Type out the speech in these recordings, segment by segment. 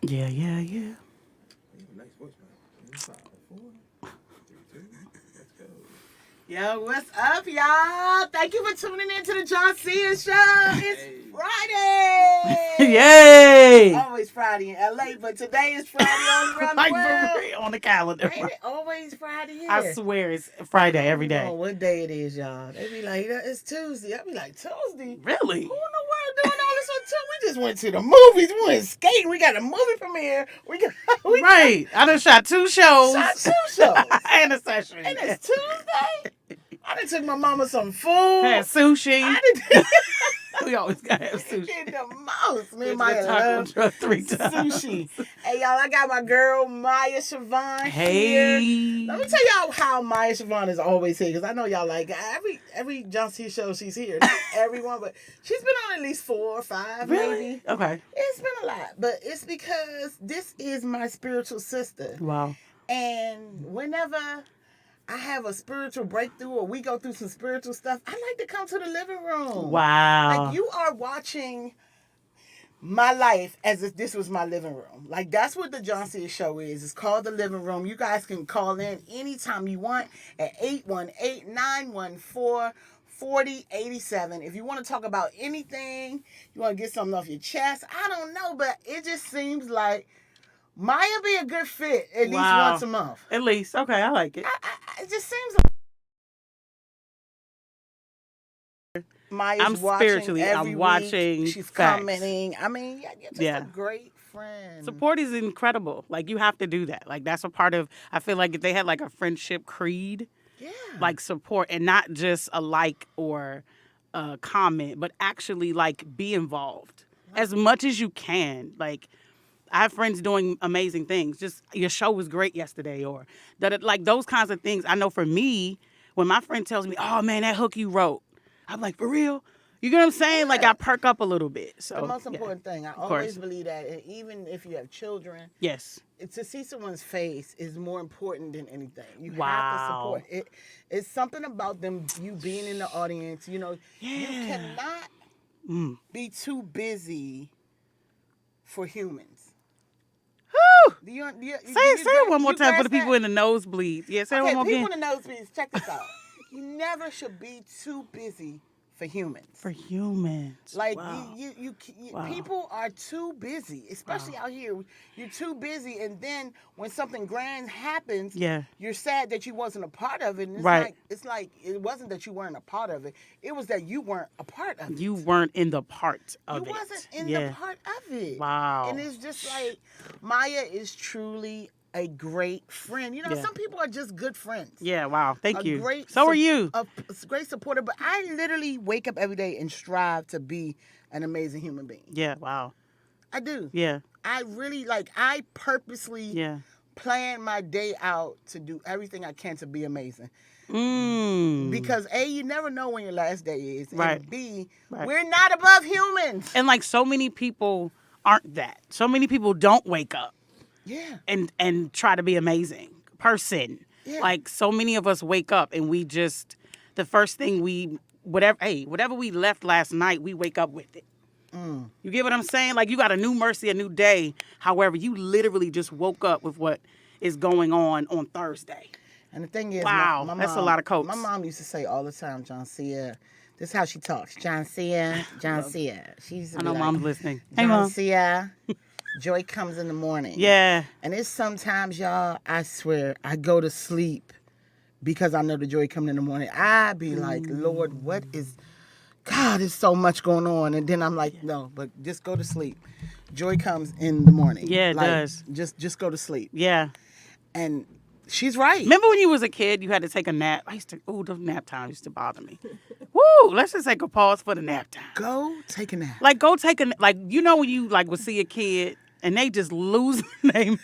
Yeah. Nice voice, man. 5, 4, 3, 2. Let's go. Yo, what's up, y'all? Thank you for tuning in to the JONCEA show. It's Friday. Yay! Always Friday in LA, but today is Friday all around the Like world. for real on the calendar. Ain't it always Friday here? I swear it's Friday every I don't know day. what day it is, y'all. They be like, it's Tuesday. I be like, Tuesday? Really? Who in the world doing all this on Tuesday? We just went to the movies. We went skating. We got a movie premiere. Right. I done shot 2 shows. Shot 2 shows. And a session. And it's Tuesday. I done took my mama some food. Had sushi. I done We always gotta have sushi. did the most. Me and Went to Maya the taco love truck 3 times. sushi. Hey, y'all, I got my girl Maya Siobhan Hey. here. Let me tell y'all how Maya Siobhan is always here, because I know y'all like every JONCEA show she's here. Not everyone, but she's been on at least 4 or 5, Really? maybe. Okay. It's been a lot, but it's because this is my spiritual sister. Wow. And whenever I have a spiritual breakthrough or we go through some spiritual stuff, I like to come to the living room. Wow. Like, you are watching my life as if this was my living room. Like, that's what the JONCEA show is. It's called The Living Room. You guys can call in anytime you want at 818-914-4087. If you want to talk about anything, you want to get something off your chest, I don't know, but it just seems like Maya be a good fit at least once a month. At least. Okay, I like it. It just seems like Maya's I'm spiritually, watching I'm every watching week. She's facts. commenting. I mean, you're just a great friend. Support is incredible. Like, you have to do that. Like, that's a part of, I feel like if they had like a friendship creed, like support, and not just a like or a comment, but actually like be involved as much as you can. Like, I have friends doing amazing things. Just, your show was great yesterday, or that, like those kinds of things. I know for me, when my friend tells me, "Oh man, that hook you wrote," I'm like, "For real?" You get what I'm saying? Yeah. Like, I perk up a little bit. So The most important thing. I always believe that, and even if you have children, yes, to see someone's face is more important than anything. You have to Wow. support it. It's something about them, you being in the audience. You know, you cannot be too busy for humans. Say it one more time for the people in the nosebleeds. Yeah, say it one more people again. in the nosebleeds, check this out. You never should be too busy for humans. For humans. Like, Wow. Wow. people are too busy, especially out here. You're too busy, and then when something grand happens, you're sad that you wasn't a part of it. And it's like it wasn't that you weren't a part of it. It was that you weren't a part of it. You weren't in the part of it. You wasn't in the part of it. Wow. And it's just like, Maya is truly a great friend. You know, some people are just good friends. Yeah, wow. Thank you. Great so are you. A great supporter. But I literally wake up every day and strive to be an amazing human being. Yeah, wow. I do. Yeah. I really, I purposely plan my day out to do everything I can to be amazing. Because A, you never know when your last day is. And B, we're not above humans. And like, so many people aren't that. So many people don't wake up. Yeah. And try to be amazing person. Yeah. Like, so many of us wake up and we just, the first thing whatever we left last night, we wake up with it. You get what I'm saying? Like, you got a new mercy, a new day. However, you literally just woke up with what is going on Thursday. And the thing is, wow, my that's mom, a lot of coats. My mom used to say all the time, JONCEA. This is how she talks. JONCEA. She used to I be know like, Mom's listening. Hey, Mom. JONCEA. Joy comes in the morning. Yeah. And it's sometimes, y'all, I swear, I go to sleep because I know the joy coming in the morning. I be like, Lord, what is... God, there's so much going on. And then I'm like, no, but just go to sleep. Joy comes in the morning. Yeah, it does. Just go to sleep. Yeah. And she's right. Remember when you was a kid, you had to take a nap? The nap time used to bother me. Woo, let's just take a pause for the nap time. Go take a nap. Like, go take a nap. Like, you know when you, like, would see a kid and they just lose their name.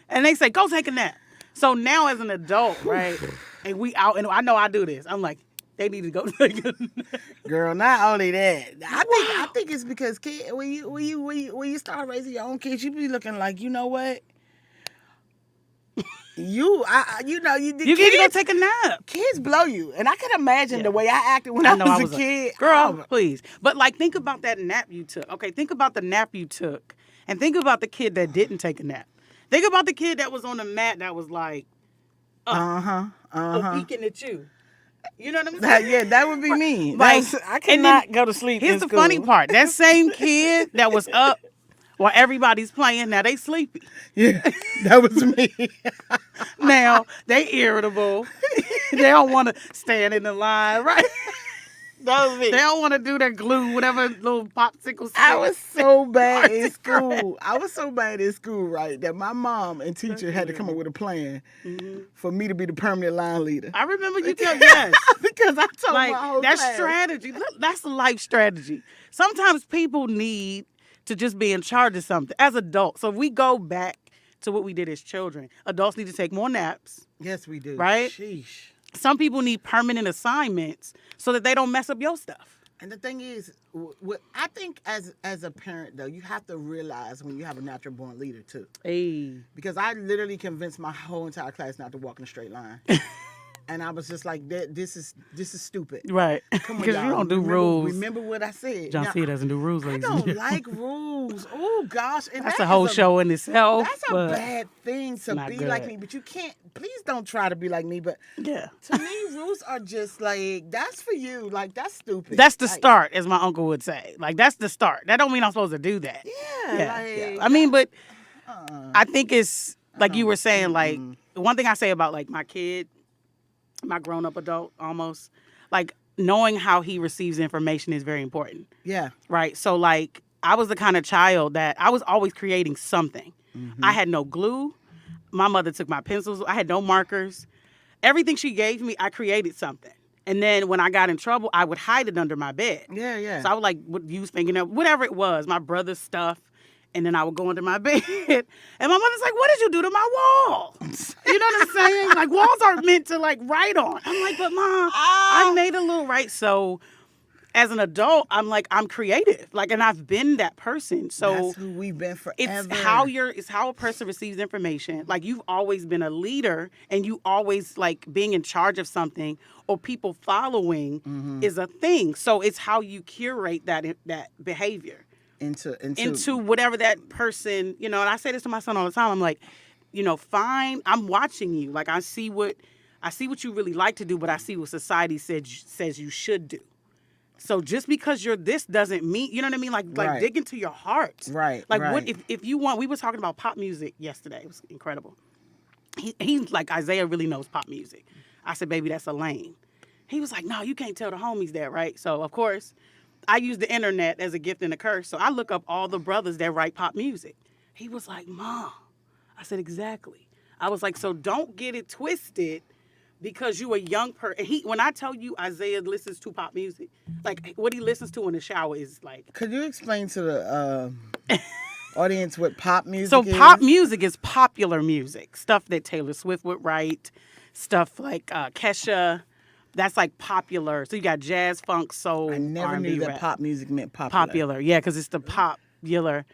And they say, go take a nap. So now as an adult, right, and we out, and I know I do this. I'm like, they need to go take a nap. Girl, not only that, I think it's because when you start raising your own kids, you be looking like, you know what? You You need to go take a nap. Kids blow you, and I can imagine the way I acted when I I know was a kid. Girl, Oh, please. But like, think about that nap you took. Okay, think about the nap you took, and think about the kid that didn't take a nap. Think about the kid that was on the mat that was like, peeking at you. You know what I'm saying? yeah, that would be me. Like, I cannot go to sleep. Here's in the school. funny part: that same kid that was up while everybody's playing, now they sleepy. Yeah, that was me. Now they irritable. They don't want to stand in the line, right? That was me. They don't want to do their glue, whatever little popsicle stick. I was so bad in school. I was so bad in school, right, that my mom and teacher had to come up with a plan for me to be the permanent line leader. I remember you tell yes. Because I told Like, my whole that's class. strategy. That's a life strategy. Sometimes people need to just be in charge of something as adults. So if we go back to what we did as children, adults need to take more naps. Yes, we do. Right? Sheesh. Some people need permanent assignments so that they don't mess up your stuff. And the thing is, I think as a parent, though, you have to realize when you have a natural born leader, too. Hey. Because I literally convinced my whole entire class not to walk in a straight line. And I was just like, this is stupid. Right. Come on, Because you y'all. don't do Remember- rules. Remember what I said. JONCEA doesn't do rules, I ladies. don't like rules. Oh, gosh. And That's that a whole is show in itself. That's a but bad thing to not be good. like me. But you can't, please don't try to be like me. But Yeah. to me, rules are just like, that's for you. Like, that's stupid. That's the Like, start, as my uncle would say. Like, that's the start. That don't mean I'm supposed to do that. Yeah. I mean, but I think it's, like you were saying, like, one thing I say about, like, my kid, my grown-up adult almost, like, knowing how he receives information is very important, Yeah. right? So, like, I was the kind of child that I was always creating something. I had no glue. My mother took my pencils. I had no markers. Everything she gave me, I created something. And then when I got in trouble, I would hide it under my bed. Yeah. So I would would use fingernail, whatever it was, my brother's stuff. And then I would go under my bed. And my mother's like, what did you do to my wall? You know what I'm saying? Like, walls aren't meant to, like, write on. I'm like, but Mom, I made a little right. So as an adult, I'm like, I'm creative. Like, and I've been that person. So That's who we've been forever. it's how a person receives information. Like, you've always been a leader, and you always, like, being in charge of something or people following is a thing. So it's how you curate that behavior into whatever that person, you know. And I say this to my son all the time. I'm like, you know, fine, I'm watching you. Like, I see what you really like to do, but I see what society says you should do. So just because you're this doesn't mean, you know what I mean? Like Right. dig into your heart. Right. Like, right. what if you want? We were talking about pop music yesterday. It was incredible. He's like, Isaiah really knows pop music. I said, baby, that's a lane. He was like, no, you can't tell the homies that, right? So of course, I use the internet as a gift and a curse. So I look up all the brothers that write pop music. He was like, Mom. I said, exactly. I was like, so don't get it twisted because you a young person. When I tell you Isaiah listens to pop music, like what he listens to in the shower is like. Could you explain to the audience what pop music So is? pop music is popular music, stuff that Taylor Swift would write, stuff like Kesha. That's like popular. So you got jazz, funk, soul, I never R&B, knew that rap. pop music meant popular. Popular, yeah, because it's the popular.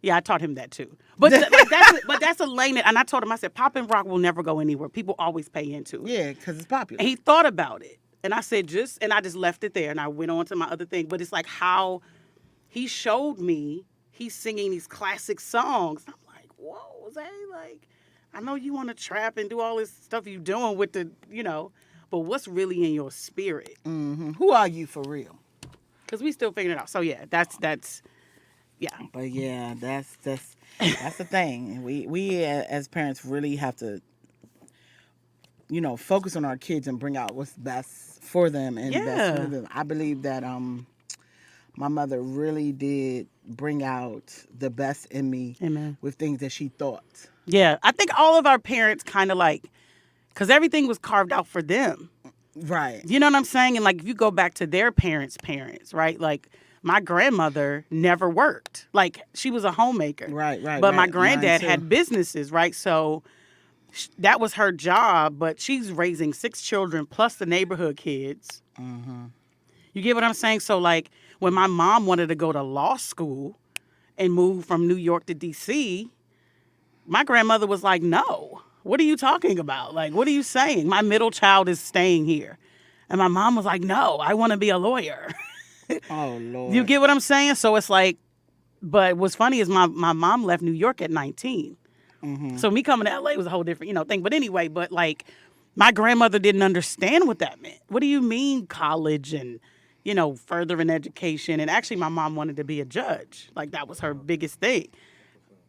Yeah, I taught him that too. But that's a lane. And I told him, I said, pop and rock will never go anywhere. People always pay into it. Yeah, because it's popular. And he thought about it. And I said, I just left it there. And I went on to my other thing. But it's like how he showed me he's singing these classic songs. I'm like, whoa, Zay, like, I know you want to trap and do all this stuff you doing with the, you know, but what's really in your spirit? Mm-hmm. Who are you for real? Because we still figuring it out. So yeah, that's yeah. But yeah, that's the thing. We as parents really have to, you know, focus on our kids and bring out what's best for them and best for them. I believe that my mother really did bring out the best in me. Amen. With things that she thought. Yeah, I think all of our parents kind of like, because everything was carved out for them. Right. You know what I'm saying? And like, if you go back to their parents, right? Like, my grandmother never worked. Like, she was a homemaker. Right. But my Mine granddad too. had businesses, right? So that was her job, but she's raising 6 children plus the neighborhood kids. Mm-hmm. You get what I'm saying? So like, when my mom wanted to go to law school and move from New York to D.C., my grandmother was like, no. what are you talking about? Like, what are you saying? My middle child is staying here. And my mom was like, no, I want to be a lawyer. Oh, Lord. You get what I'm saying? So it's like, but what's funny is my mom left New York at 19. So me coming to LA was a whole different, thing. But anyway, but like my grandmother didn't understand what that meant. What do you mean college and, furthering education? And actually my mom wanted to be a judge. Like that was her biggest thing.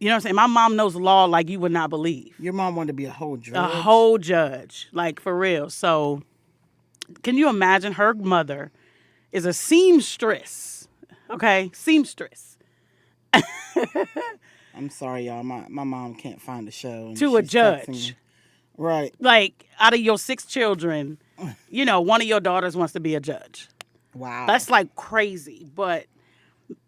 You know what I'm saying? My mom knows law like you would not believe. Your mom wanted to be a whole judge? A whole judge, like for real. So can you imagine her mother is a seamstress, okay? Seamstress. I'm sorry, y'all. My mom can't find the show. And To a she's texting judge. me. Right. Like, out of your 6 children, one of your daughters wants to be a judge. Wow. That's like crazy. But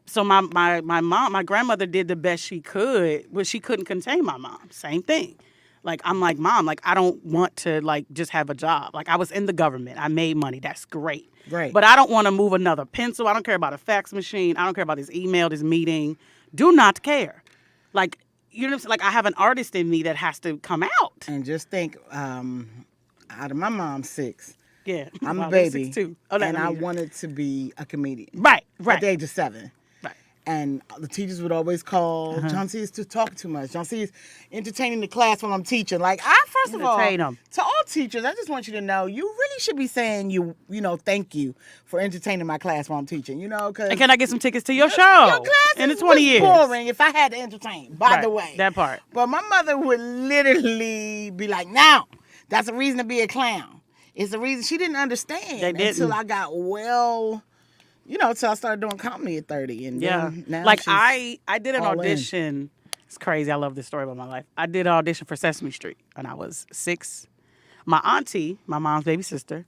so my grandmother did the best she could, but she couldn't contain my mom. Same thing. Like, I'm like, Mom, like, I don't want to, like, just have a job. Like, I was in the government. I made money. That's great. Great. But I don't want to move another pencil. I don't care about a fax machine. I don't care about this email, this meeting. Do not care. Like, you know what I'm saying? Like, I have an artist in me that has to come out. And just think, out of my mom's 6, Yeah. I'm Wow, a there's baby, 6 too. Oh, and I wanted to be a comedian. Right. At the age of 7. Right. And the teachers would always call, JONCEA is too talking too much. JONCEA is entertaining the class while I'm teaching. Like, first of all, Entertain 'em. to all teachers, I just want you to know, you really should be saying thank you for entertaining my class while I'm teaching, because And can I get some tickets to your show your class in the was 20 years? boring if I had to entertain, by the Right, way. that part. But my mother would literally be like, now, that's a reason to be a clown. It's a reason. She didn't understand They didn't. until I got until I started doing comedy at 30. And Yeah. then now Like, she's I did an all in. audition. It's crazy. I love this story about my life. I did an audition for Sesame Street when I was 6. My auntie, my mom's baby sister,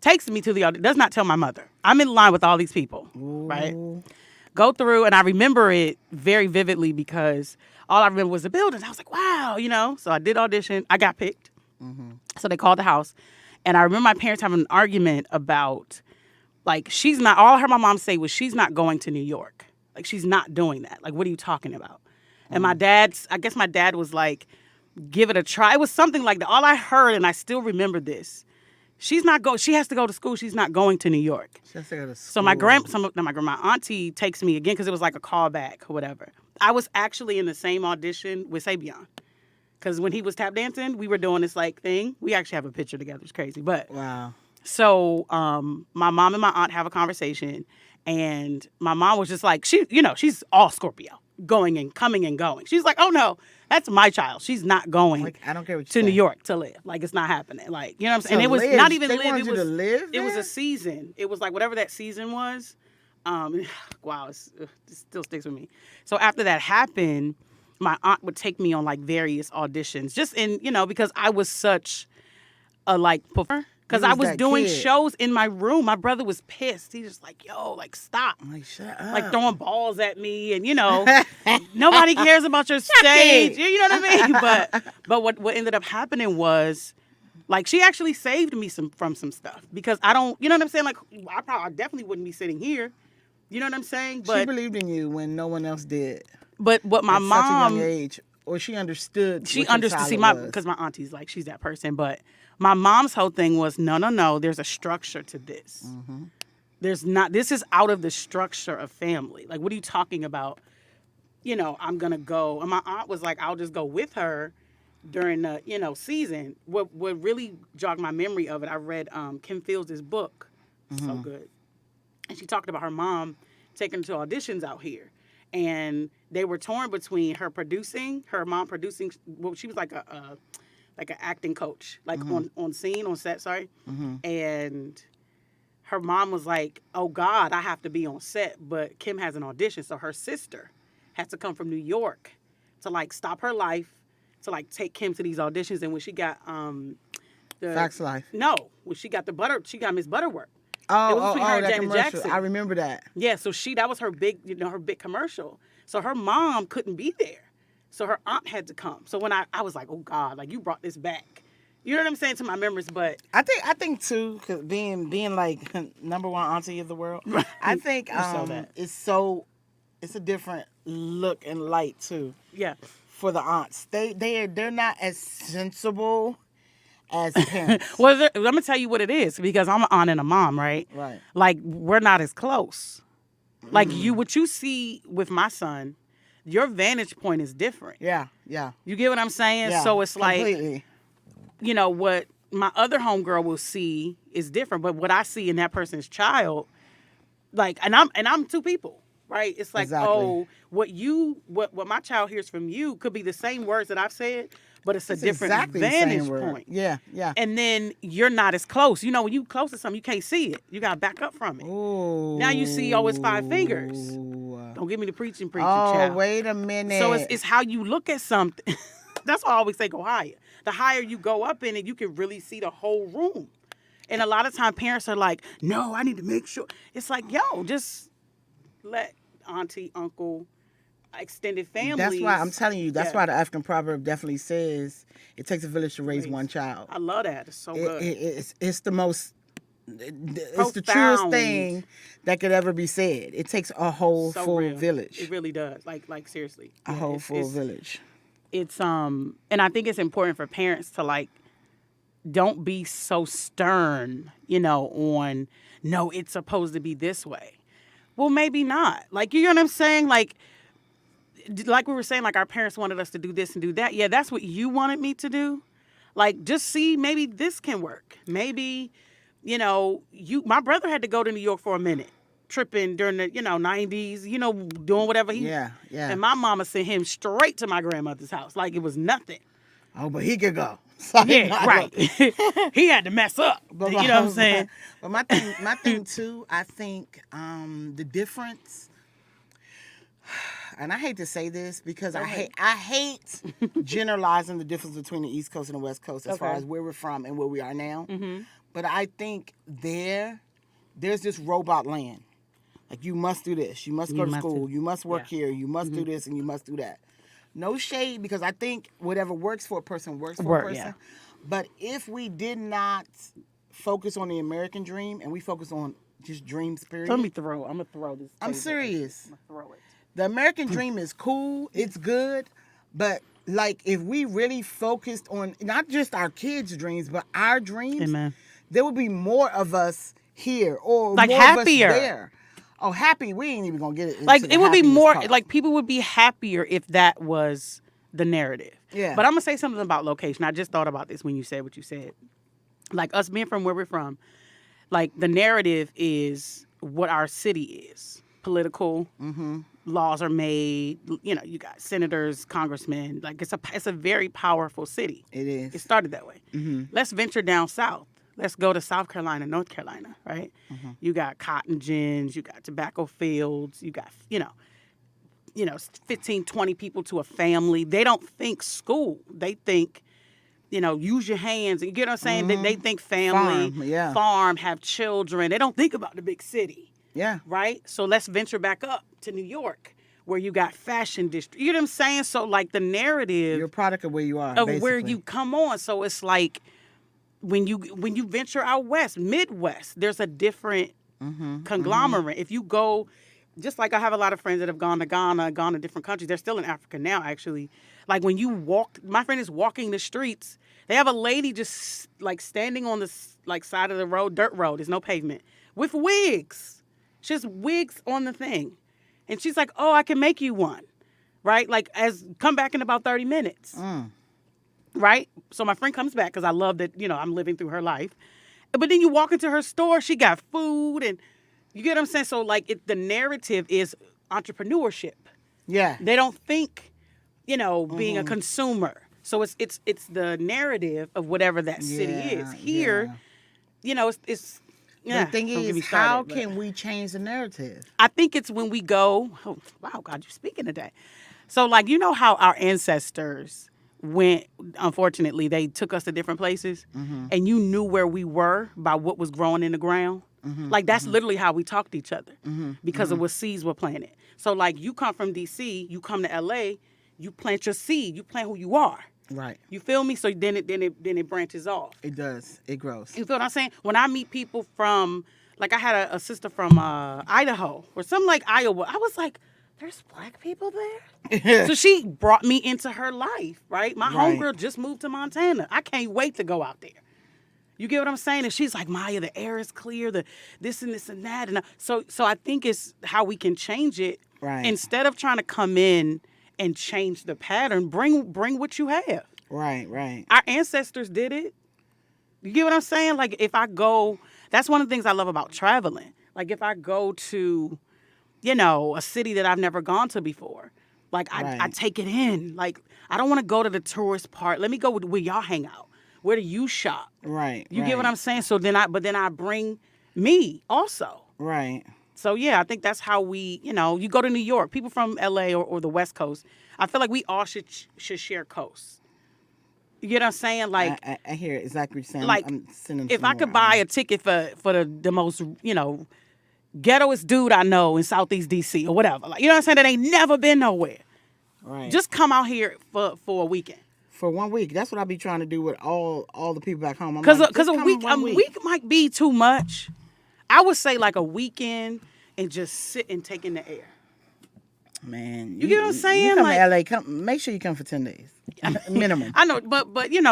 takes me to the audition. Does not tell my mother. I'm in line with all these people, right? Go through, and I remember it very vividly because all I remember was the building. I was like, wow, So I did audition. I got picked. So they called the house. And I remember my parents having an argument about, like, all I heard my mom say was, she's not going to New York. Like, she's not doing that. Like, what are you talking about? And I guess my dad was like, give it a try. It was something like that. All I heard, and I still remember this, she has to go to school. She's not going to New York. She has to go to So my auntie takes me again because it was like a callback or whatever. I was actually in the same audition with Sabian. Because when he was tap dancing, we were doing this like thing. We actually have a picture together. It's crazy. But Wow. so my mom and my aunt have a conversation, and my mom was just like, she's all Scorpio, going and coming and going. She's like, oh no, that's my child. She's not going Like, I don't care what you to say. New York to live. Like, it's not happening. Like, you know what I'm saying? And To it was live? not even They live. wanted you to live It was there? a season. It was like whatever that season was. Wow, it still sticks with me. So after that happened, my aunt would take me on like various auditions, just in, because I was such a performer. Because You I was was that doing kid. shows in my room. My brother was pissed. He just like, yo, like, stop. I'm like, shut up. Like throwing balls at me, and nobody cares about your stage. it. You know what I mean? But what ended up happening was, like, she actually saved me from some stuff because I don't, you know what I'm saying? Like, I definitely wouldn't be sitting here. You know what I'm saying? She believed in you when no one else did. But what my At mom, such a young age, or she understood. she what your understood. See, talent was. because my auntie's like, she's that person. But my mom's whole thing was, no. There's a structure to this. Mm-hmm. There's not. This is out of the structure of family. Like, what are you talking about? I'm gonna go. And my aunt was like, I'll just go with her during the season. What really jogged my memory of it, I read Kim Fields' book. So good. And she talked about her mom taking her to auditions out here. And they were torn between her mom producing. Well, she was like an acting coach, like on set, sorry. And her mom was like, oh God, I have to be on set, but Kim has an audition. So her sister had to come from New York to like stop her life, to like take Kim to these auditions. And when she got the Facts Life. No, when she got she got Miss Butterworth. Oh, It was between her and that Janet commercial. Jackson. I remember that. Yeah, so that was her big, her big commercial. So her mom couldn't be there. So her aunt had to come. So when I was like, oh God, like you brought this back. You know what I'm saying, to my memories, but I think too, cause being like number one auntie of the world, I think saw that. it's a different look and light too. yeah. for the aunts. They're not as sensible as parents. Well, I'm gonna tell you what it is because I'm an aunt and a mom, right? Right. Like we're not as close. Like what you see with my son, your vantage point is different. Yeah. You get what I'm saying? Yeah, So it's completely. like, what my other homegirl will see is different, but what I see in that person's child, like, and I'm two people, right? It's like, Exactly. what my child hears from you could be the same words that I've said, but it's a different exactly the vantage same word. point. Yeah. And then you're not as close. When you close to something, you can't see it. You got to back up from it. Ooh. Now you see, it's 5 fingers. Don't give me the preaching, Oh, child. wait a minute. So it's how you look at something. That's why I always say go higher. The higher you go up in it, you can really see the whole room. And a lot of times parents are like, no, I need to make sure. It's like, yo, just let auntie, uncle, extended families. That's why I'm telling you. That's why the African proverb definitely says it takes a village to raise one child. I love that. It's so good. It's the most. It's the truest thing that could ever be said. It takes a whole full village. It really does. Like seriously. A whole full village. It's and I think it's important for parents to like don't be so stern, on no, it's supposed to be this way. Well, maybe not. Like, you know what I'm saying? Like we were saying, like our parents wanted us to do this and do that. Yeah, that's what you wanted me to do. Like, just see, maybe this can work. Maybe, my brother had to go to New York for a minute, tripping during the, 90s, doing whatever he. Yeah. And my mama sent him straight to my grandmother's house. Like it was nothing. Oh, but he could go. Yeah, right. He had to mess up. You know what I'm saying? But my thing too, I think the difference, and I hate to say this because I hate generalizing the difference between the East Coast and the West Coast as far as where we're from and where we are now. Mm-hmm. But I think there's this robot land. Like, you must do this. You must go to school. You must work here. You must do this and you must do that. No shade, because I think whatever works for a person works for a person. Yeah. But if we did not focus on the American dream and we focus on just dreams, period. I'm going to throw this. I'm serious. I'm going to throw it. The American dream is cool. It's good. But, like, if we really focused on not just our kids' dreams, but our dreams, Amen. There would be more of us here or like more happier. Of us there. Oh, happy, we ain't even going to get it. Like, it would be more, like, people would be happier if that was the narrative. Yeah. But I'm going to say something about location. I just thought about this when you said what you said. Like, us being from where we're from, like, the narrative is what our city is. Political, laws are made, you got senators, congressmen. Like, it's a very powerful city. It is. It started that way. Mm-hmm. Let's venture down south. Let's go to South Carolina, North Carolina, right? Mm-hmm. You got cotton gins, you got tobacco fields, you got, 15, 20 people to a family. They don't think school. They think, use your hands. You get what I'm saying? Mm-hmm. They think family, farm, have children. They don't think about the big city. Yeah. Right? So let's venture back up to New York, where you got fashion district. You know what I'm saying? So, like, the narrative. You're a product of where you are, of basically. Where you come on. So it's like, when you venture out west, Midwest, there's a different conglomerate. If you go, just like I have a lot of friends that have gone to Ghana, gone to different countries. They're still in Africa now, actually. Like, when you walk, my friend is walking the streets. They have a lady just like standing on the side of the road, dirt road. There's no pavement, with wigs. She has wigs on the thing, and she's like, "Oh, I can make you one," right? Like, come back in about 30 minutes. Right? So my friend comes back because I love that, I'm living through her life. But then you walk into her store, she got food, and you get what I'm saying? So, like, the narrative is entrepreneurship. Yeah. They don't think, being a consumer. So it's the narrative of whatever that city is. Here, it's the thing is, how can we change the narrative? I think it's when we go, oh, wow, God, you're speaking today. So, like, how our ancestors went, unfortunately, they took us to different places, and you knew where we were by what was growing in the ground. Like, that's literally how we talked to each other because of what seeds were planted. So, like, you come from D.C., you come to L.A., you plant your seed, you plant who you are. Right. You feel me? So then it branches off. It does. It grows. You feel what I'm saying? When I meet people from, like, I had a sister from Idaho or something like Iowa, I was like, there's black people there? So she brought me into her life, right? My Right. homegirl just moved to Montana. I can't wait to go out there. You get what I'm saying? And she's like, Maya, the air is clear, the this and this and that. And so I think it's how we can change it. Right. Instead of trying to come in and change the pattern, bring what you have. Right, right. Our ancestors did it. You get what I'm saying? Like if I go, that's one of the things I love about traveling. Like if I go to, a city that I've never gone to before, like I Right. take it in. Like I don't want to go to the tourist part. Let me go where y'all hang out. Where do you shop? Right. You get what I'm saying? So then I bring me also. Right. So yeah, I think that's how we, you go to New York, people from LA or the West Coast. I feel like we all should share coasts. You get what I'm saying? Like I hear exactly what you're saying. like, I'm sending if some I could more. buy a ticket for the most, ghettoest dude I know in Southeast DC or whatever, like, you know what I'm saying? That ain't never been nowhere. Right. Just come out here for a weekend. For 1 week. That's what I be trying to do with all the people back home. I'm Because like, just a come week 1 week might be too much. I would say like a weekend and just sit and take in the air. Man, You get what I'm saying? You come Like- to LA, make sure you come for 10 days. Minimum. I know, but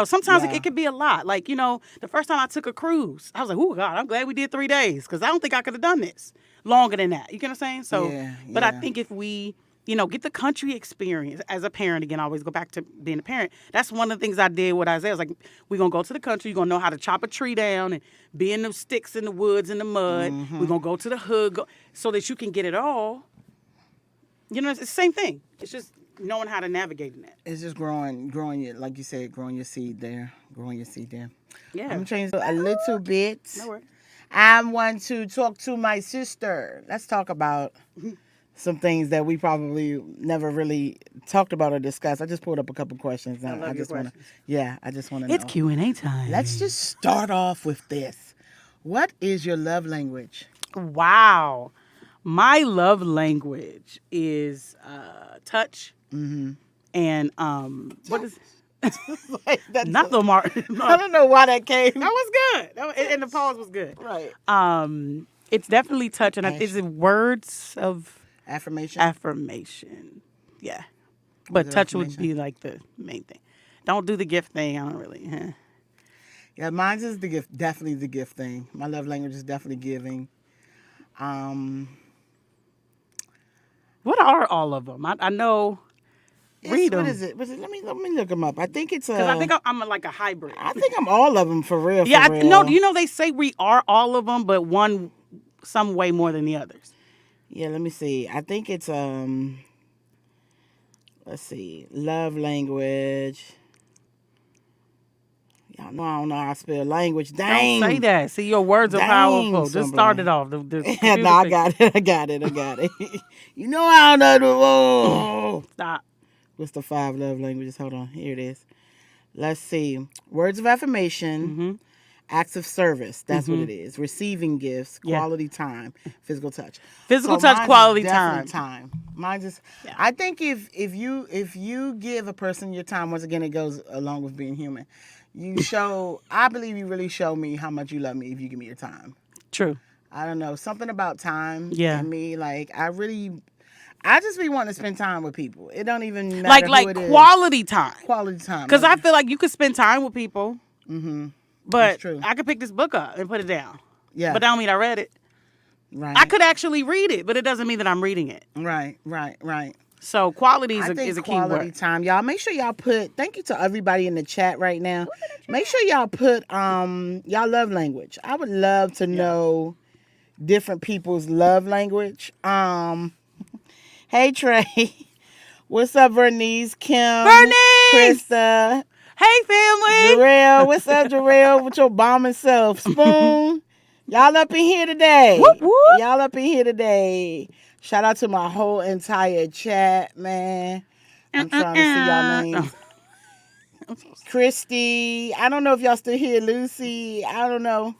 sometimes Yeah. it can be a lot. Like, the first time I took a cruise, I was like, oh God, I'm glad we did 3 days because I don't think I could have done this longer than that. You get what I'm saying? So, Yeah, but I yeah. think if we, get the country experience as a parent, again, I always go back to being a parent. That's one of the things I did with Isaiah. I was like, we're going to go to the country. You're going to know how to chop a tree down and be in the sticks in the woods in the mud. Mm-hmm. We're going to go to the hood so that you can get it all. It's the same thing. It's just knowing how to navigate in that. It's just growing your, like you said, growing your seed there. Yeah. I'm going to change a little bit. No worries. I want to talk to my sister. Let's talk about some things that we probably never really talked about or discussed. I just pulled up a couple questions. I love your just want to, questions. I just want to It's know. Q&A time. Let's just start off with this. What is your love language? Wow. My love language is touch. Mm-hmm. And what is That's not the mark. I don't know why that came. That was good. And the pause was good. Right. It's definitely touch, and is it words of Affirmation. Yeah. But it touch would affirmation? be like the main thing. Don't do the gift thing. I don't really. Yeah, mine's is the gift. Definitely the gift thing. My love language is definitely giving. What are all of them? I know. Read them. What is it? Let me look them up. I think it's Because I think I'm like a hybrid. I think I'm all of them for real. Yeah, for real. no, they say we are all of them, but one some way more than the others. Yeah, let me see. I think it's let's see, love language. Y'all know I don't know how to spell language. Dang. Don't say that. See, your words are Dang, powerful. Just somebody. start it off. The No, I got it. You know I don't know the whoa. Stop. What's the 5 love languages? Hold on. Here it is. Let's see. Words of affirmation. Mm-hmm. Acts of service. That's what it is. Receiving gifts. Yeah. Quality time. Physical touch. Physical So touch, mine's quality definitely time. Mine's just. Yeah. I think if you give a person your time, once again it goes along with being human. You show. I believe you really show me how much you love me if you give me your time. True. I don't know, something about time. Yeah. And me, like I just be wanting to spend time with people. It don't even matter Like who it is. quality time. Quality time. Because I feel like you could spend time with people, Mm-hmm. but That's true. I could pick this book up and put it down. Yeah. But that don't mean I read it. Right. I could actually read it, but it doesn't mean that I'm reading it. Right. So quality I think is a key quality word. time, y'all. Make sure y'all put. Thank you to everybody in the chat right now. Make sure y'all put y'all love language. I would love to know different people's love language. Hey Trey, what's up, Vernice, Kim, Vernice! Krista, Hey, family. Jarrell, what's up, Jarrell, with your bombing self, Spoon. Y'all up in here today. Whoop, whoop. Y'all up in here today. Shout out to my whole entire chat, man. I'm trying to see y'all names. Christy, I don't know if y'all still here. Lucy, I don't know.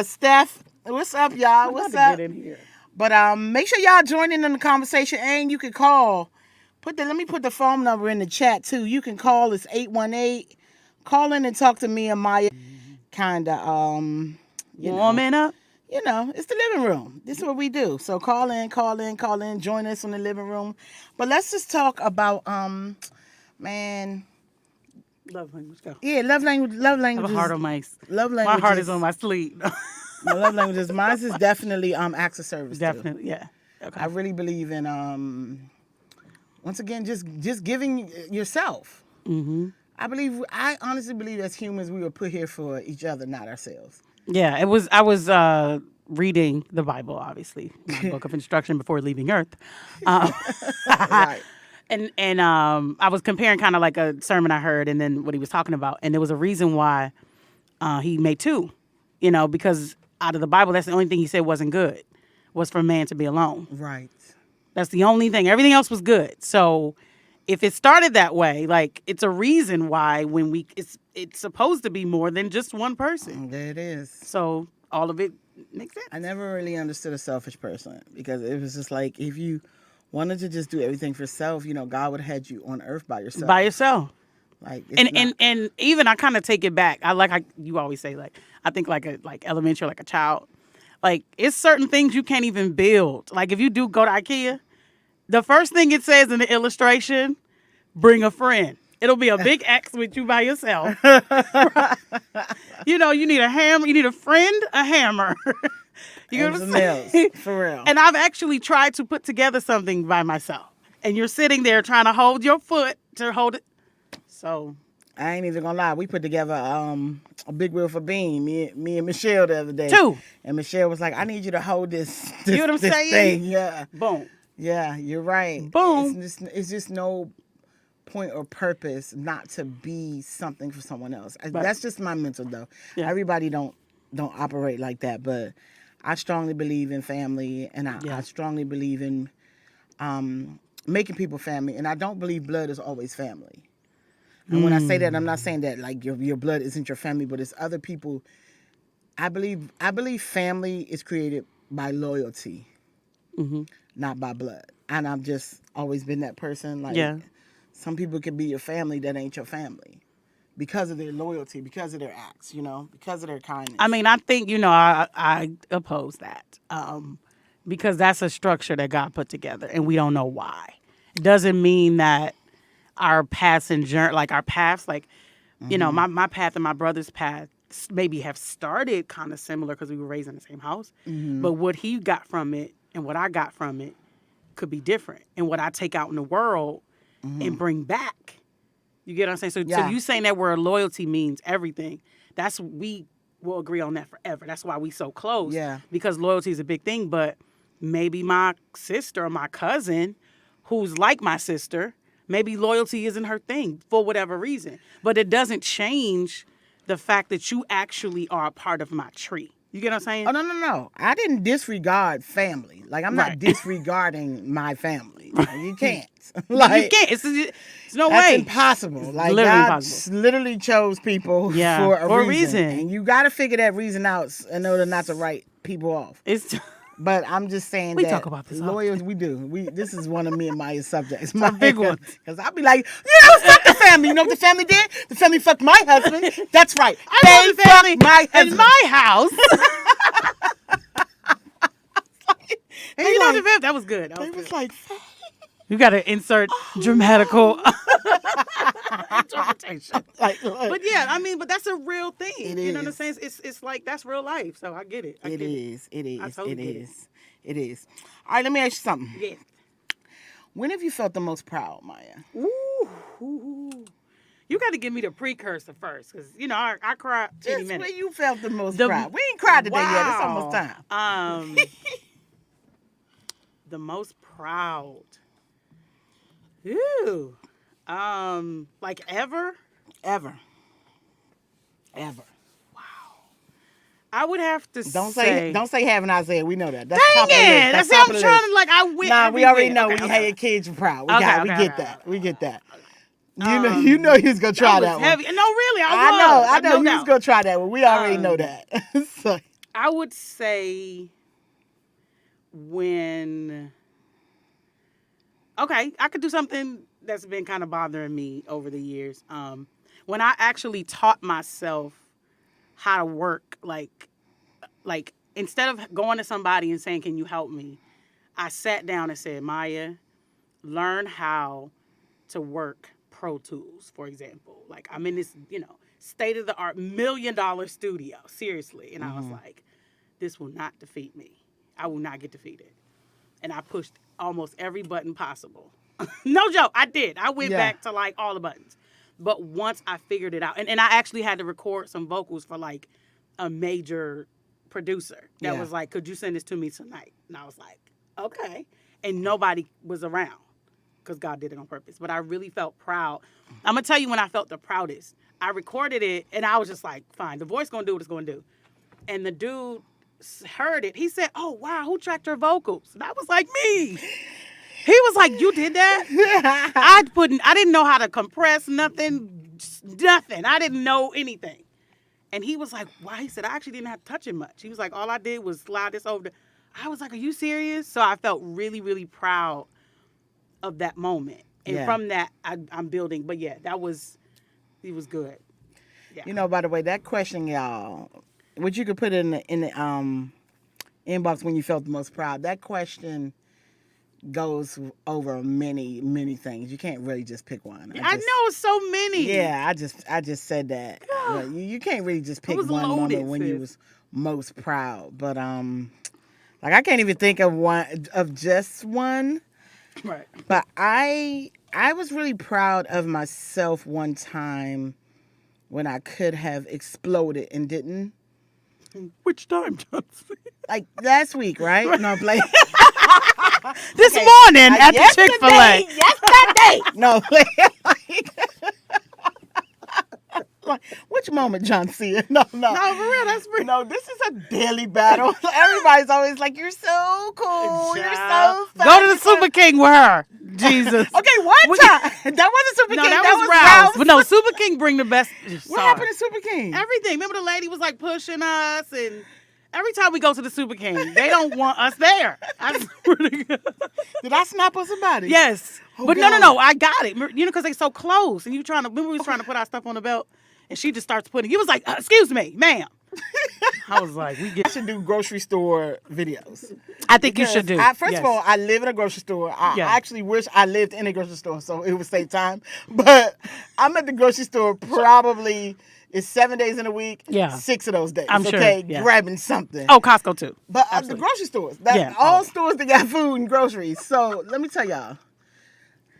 Steph, what's up, y'all? I'm What's about up? to get in here. But make sure y'all join in the conversation, and you can call. Let me put the phone number in the chat too. You can call. It's 818. Call in and talk to me and Maya. Kinda you know, Warming up. it's the living room. This is what we do. So call in. Join us in the living room. But let's just talk about, man. Love language. Go. Yeah, love language. Love I have language. a heart on my. Love My language. heart is on my sleeve. My love languages. Mine is definitely acts of service. Definitely, Too. yeah. Okay. I really believe in once again just giving yourself. Mm-hmm. I honestly believe as humans we were put here for each other, not ourselves. Yeah, I was reading the Bible, obviously, my book of instruction before leaving Earth. Right. And I was comparing kind of like a sermon I heard and then what he was talking about. And there was a reason why he made two, because out of the Bible, that's the only thing he said wasn't good, was for man to be alone. Right. That's the only thing. Everything else was good. So if it started that way, like it's a reason why when it's supposed to be more than just one person. There it is. So all of it makes sense. I never really understood a selfish person because it was just like if you wanted to just do everything for self, God would have had you on earth by yourself. By yourself. Like and even I kind of take it back. You always say like I think like elementary, like a child. Like it's certain things you can't even build. Like if you do go to IKEA, the first thing it says in the illustration, bring a friend. It'll be a big X with you by yourself. You need a hammer. You need a friend, a hammer. You know what I'm saying? For real. And I've actually tried to put together something by myself. And you're sitting there trying to hold your foot to hold it. So I ain't even gonna lie. We put together a big wheel for Bean. Me and Michelle the other day. Two. And Michelle was like, "I need you to hold this. You know what I'm saying? Thing. Yeah. Boom. Yeah, you're right. Boom. It's just no point or purpose not to be something for someone else. That's just my mental though. Yeah. Everybody don't operate like that, but I strongly believe in family, and I strongly believe in making people family, and I don't believe blood is always family. And when I say that, I'm not saying that like your blood isn't your family, but it's other people. I believe family is created by loyalty, not by blood. And I've just always been that person. Like some people can be your family that ain't your family because of their loyalty, because of their acts, because of their kindness. I mean, I think, I oppose that because that's a structure that God put together and we don't know why. It doesn't mean that our paths and journey, like our paths, like, my path and my brother's path maybe have started kind of similar because we were raised in the same house. But what he got from it and what I got from it could be different. And what I take out in the world and bring back. You get what I'm saying? So you saying that word loyalty means everything. We will agree on that forever. That's why we so close. Yeah. Because loyalty is a big thing. But maybe my sister or my cousin, who's like my sister, maybe loyalty isn't her thing for whatever reason. But it doesn't change the fact that you actually are a part of my tree. You get what I'm saying? Oh, no. I didn't disregard family. Like, I'm not disregarding my family. Like, you can't. Like, you can't. It's no that's way. Impossible. Like, literally God impossible. literally chose people for a reason. And you got to figure that reason out in order not to write people off. But I'm just saying we that talk about this lawyers, we do. This is one of me and Maya's subjects. My big one. Because I'll be like, fuck the family. You know what the family did? The family fucked my husband. That's right. I know the family my husband. in my house. And They like, that was good. They was like, you got to insert dramatical interpretation. But yeah, I mean, but that's a real thing. You know what I'm saying? It's like that's real life. So I get it. It is. I totally get it. It is. All right, let me ask you something. Yeah. When have you felt the most proud, Maya? Ooh. You got to give me the precursor first, because I cried 20 Just minutes. when you felt the most proud. We ain't cried today yet. It's almost time. The most proud. Ooh. Like ever? Ever. I would have to Don't say haven't Isaiah. We know that. That's dang it! That's how I'm trying to I win. Nah, we already know okay, when you had your kids, you're proud. We get that. You know he was gonna try that one. Heavy. No, really, I know he was gonna try that one. We already know that. So. I would say when. Okay, I could do something that's been kind of bothering me over the years. When I actually taught myself how to work like instead of going to somebody and saying, "Can you help me?" I sat down and said, "Maya, learn how to work Pro Tools, for example. Like I'm in this, state of the art $1 million studio, seriously." And I was like, "This will not defeat me. I will not get defeated." And I pushed almost every button possible. No joke, I did. I went back to like all the buttons. But once I figured it out, and I actually had to record some vocals for like a major producer that was like, "Could you send this to me tonight?" And I was like, "Okay." And nobody was around because God did it on purpose. But I really felt proud. I'm going to tell you when I felt the proudest. I recorded it, and I was just like, fine, the voice going to do what it's going to do. And the dude heard it. He said, "Oh, wow, who tracked your vocals?" And I was like, "Me." He was like, "You did that?" I didn't know how to compress nothing. I didn't know anything. And he was like, "Why?" He said, "I actually didn't have to touch it much." He was like, "All I did was slide this over." I was like, "Are you serious?" So I felt really, really proud of that moment. And from that, I'm building. But yeah, it was good. Yeah. By the way, that question, y'all, which you could put in the inbox when you felt the most proud. That question goes over many, many things. You can't really just pick one. I know it's so many. Yeah, I just said that. But you can't really just pick one moment when you was most proud. But like I can't even think of just one. Right. But I was really proud of myself one time when I could have exploded and didn't. Which time, Johnson? Like last week, right? No, play. This morning at the Chick-fil-A. Yesterday. No, like, which moment, JONCEA? No. No, for real, that's real. No, this is a daily battle. Everybody's always like, "You're so cool. You're so fabulous." Go to the Super King with her. Jesus. Okay, one time. That wasn't Super King. That was Rouse. But no, Super King bring the best. What happened to Super King? Everything. Remember the lady was like pushing us, and every time we go to the Super King, they don't want us there. I swear to God. Did I snap on somebody? Yes. Oh, but God. no, I got it. Because they so close, and remember we was trying to put our stuff on the belt, and she just starts putting. He was like, "Excuse me, ma'am." I was like, I should do grocery store videos. I think you should do. First of all, I live in a grocery store. I actually wish I lived in a grocery store so it would save time. But I'm at the grocery store probably it's 7 days in a week. Yeah. 6 of those days. I'm sure. Okay, Yeah. grabbing something. Oh, Costco too. But the grocery stores. All stores that got food and groceries. So let me tell y'all.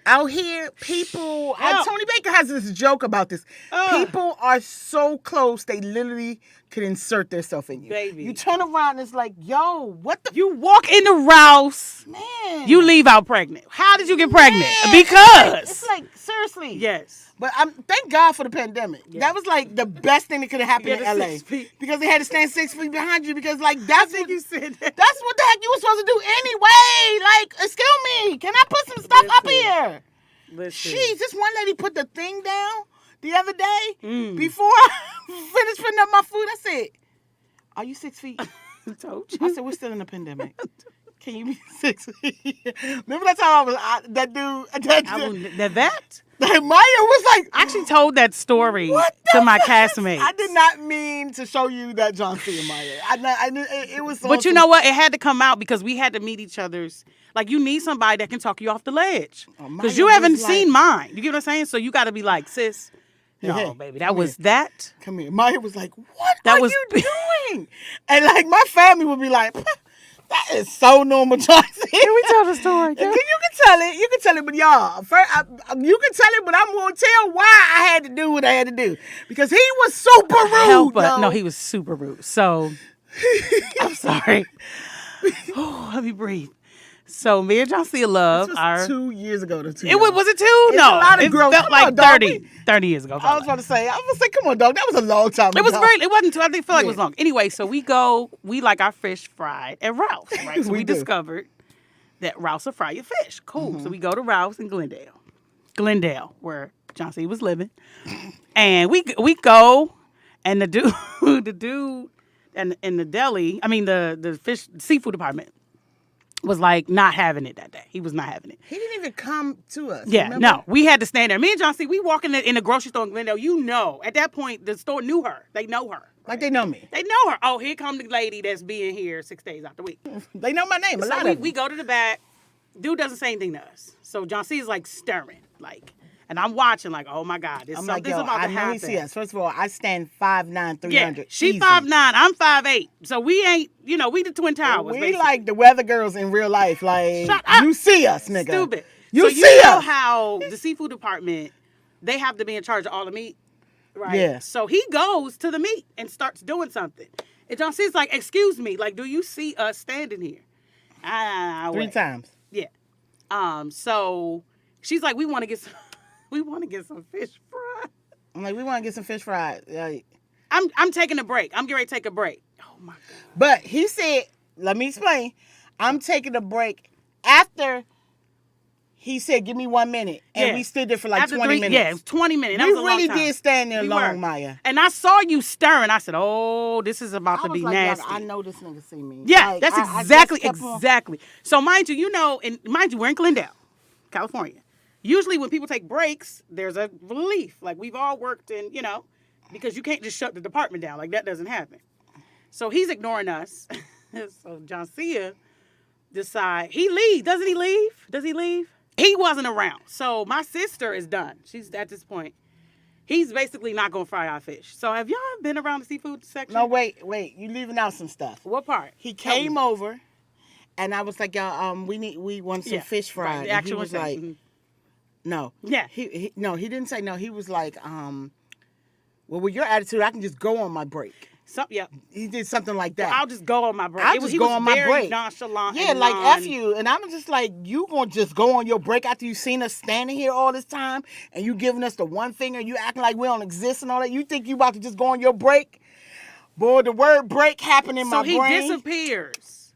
Out here, people, Tony Baker has this joke about this. People are so close, they literally could insert themselves in you. Baby. You turn around and it's like, yo, what the? You walk in the Rouse, Man. you leave out pregnant. How did you get pregnant? Man. Because. It's like, seriously. Yes. But thank God for the pandemic. Yeah. That was like the best thing that could have happened in Yeah, the LA. 6 feet. Because they had to stand 6 feet behind you because like that's what you said that. That's what the heck you were supposed to do anyway. Like, excuse me, can I put some stuff up here? Listen. Jeez, this one lady put the thing down the other day before I finished putting up my food. I said, "Are you 6 feet?" I told you. I said, "We're still in a pandemic. Can you be 6 feet?" Remember that time that Maya was like, I actually told that story What to the my fuck? castmates. I did not mean to show you that JONCEA, Maya. It was. But you know what? It had to come out because we had to meet each other's. Like, you need somebody that can talk you off the ledge. Because you haven't seen mine. You get what I'm saying? So you got to be like, "Sis, no, baby, that was that." Come here. Maya was like, "What That are was- you doing?" And like my family would be like, "That is so normal, JONCEA." Can we tell the story? You can tell it. You can tell it, but y'all, you can tell it, but I'm gonna tell why I had to do what I had to do because he was super rude. No, he was super rude. So I'm sorry. Oh, let me breathe. So me and JONCEA love This was our. 2 years ago. Was it 2? It's No, a lot of it growth. felt Come like on, dog. 30 years ago. I was about to say, come on, dog. That was a long time ago. It was It wasn't 2. I think feel like it was long. Anyway, so we like our fish fried at Rouse, right? So we do. discovered that Rouse will fry your fish. Cool. So we go to Rouse in Glendale, where JONCEA was living, and we go, and the dude, and in the deli, I mean the seafood department, was like not having it that day. He was not having it. He didn't even come to us. Yeah, remember? no, we had to stand there. Me and John C, we walk in the grocery store in Glendale. You know, at that point, the store knew her. They know her. Like they know me. They know her. Oh, here come the lady that's being here 6 days out the week. They know my name. A lot of them. We go to the back. Dude doesn't say anything to us. So John C is like stirring, like, and I'm watching, like, oh my God, I'm like, something's yo, about to I know happen. he see us. First of all, I stand 5'9", 300. Yeah, she easy. 5'9", I'm 5'8". So we ain't, we the Twin Towers. We basically. like the weather girls in real life. Like, Shut up. you see us, nigga. Stupid. You so see you know us. how the seafood department, they have to be in charge of all the meat, right? Yeah. So he goes to the meat and starts doing something. And John C's like, excuse me, like, do you see us standing here? 3 times. Yeah. So she's like, we want to get some fish fry. I'm like, we want to get some fish fried. Like, I'm taking a break. I'm getting ready to take a break. Oh my God. but he said, let me explain. I'm taking a break after he said, give me 1 minute. And Yeah. we stood there for like After 20 minutes. Yeah, it was 20 minutes. That We was a long really time. did stand there We long, were. Maya. And I saw you stirring. I said, oh, this is about I to was be like, nasty. I know this nigga see me. Yeah, Like, that's I just exactly, kept on- exactly. So mind you, we're in Glendale, California. Usually when people take breaks, there's a relief. Like we've all worked in, because you can't just shut the department down. Like that doesn't happen. So he's ignoring us. So JONCEA he leaves. Doesn't he leave? Does he leave? He wasn't around. So my sister is done. She's at this point. He's basically not going to fry our fish. So have y'all been around the seafood section? No, wait. You leaving out some stuff. What part? He came over, and I was like, y'all, we want some fish fried. Right, the And he actual was thing. like, Mhm. no. Yeah. He didn't say no. He was like, well, with your attitude, I can just go on my break. Yeah. He did something like that. I'll just go on my break. I'll He just was go on my very break. nonchalant. Yeah, and like F you. And I'm just like, you gonna just go on your break after you seen us standing here all this time and you giving us the one finger, you acting like we don't exist and all that. You think you about to just go on your break? Boy, the word break happened in my brain. So he disappears.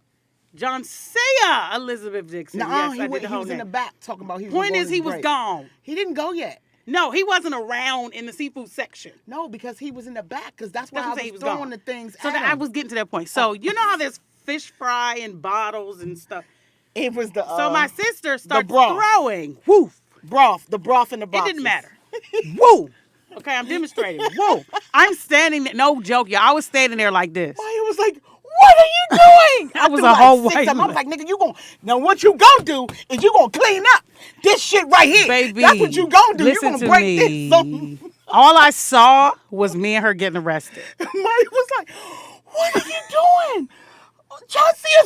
JONCEA Elizabeth Dixon. No, Yes, he I did the whole was in name. the back talking about he was Point going is, on he his was break. gone. He didn't go yet. No, he wasn't around in the seafood section. No, because he was in the back. Because that's why That's what I'm saying, I he was was throwing gone. the things. So at that him. I was getting to that point. So you know how there's fish fry in bottles and stuff. It was the. So my sister starts broth. throwing. Woof. the broth in the It box. didn't matter. Woo. Okay, I'm demonstrating. Woo. I'm standing there. No joke, y'all. I was standing there like this. Maya was like, "What are you doing?" I was threw a like whole 6 of them. I white was like, "Nigga, you gon' now what you gonna do is you gonna clean up this shit right here. Baby, that's what you gonna do. You listen gonna to break me. this." So All I saw was me and her getting arrested. Maya was like, "What are you doing?" JONCEA,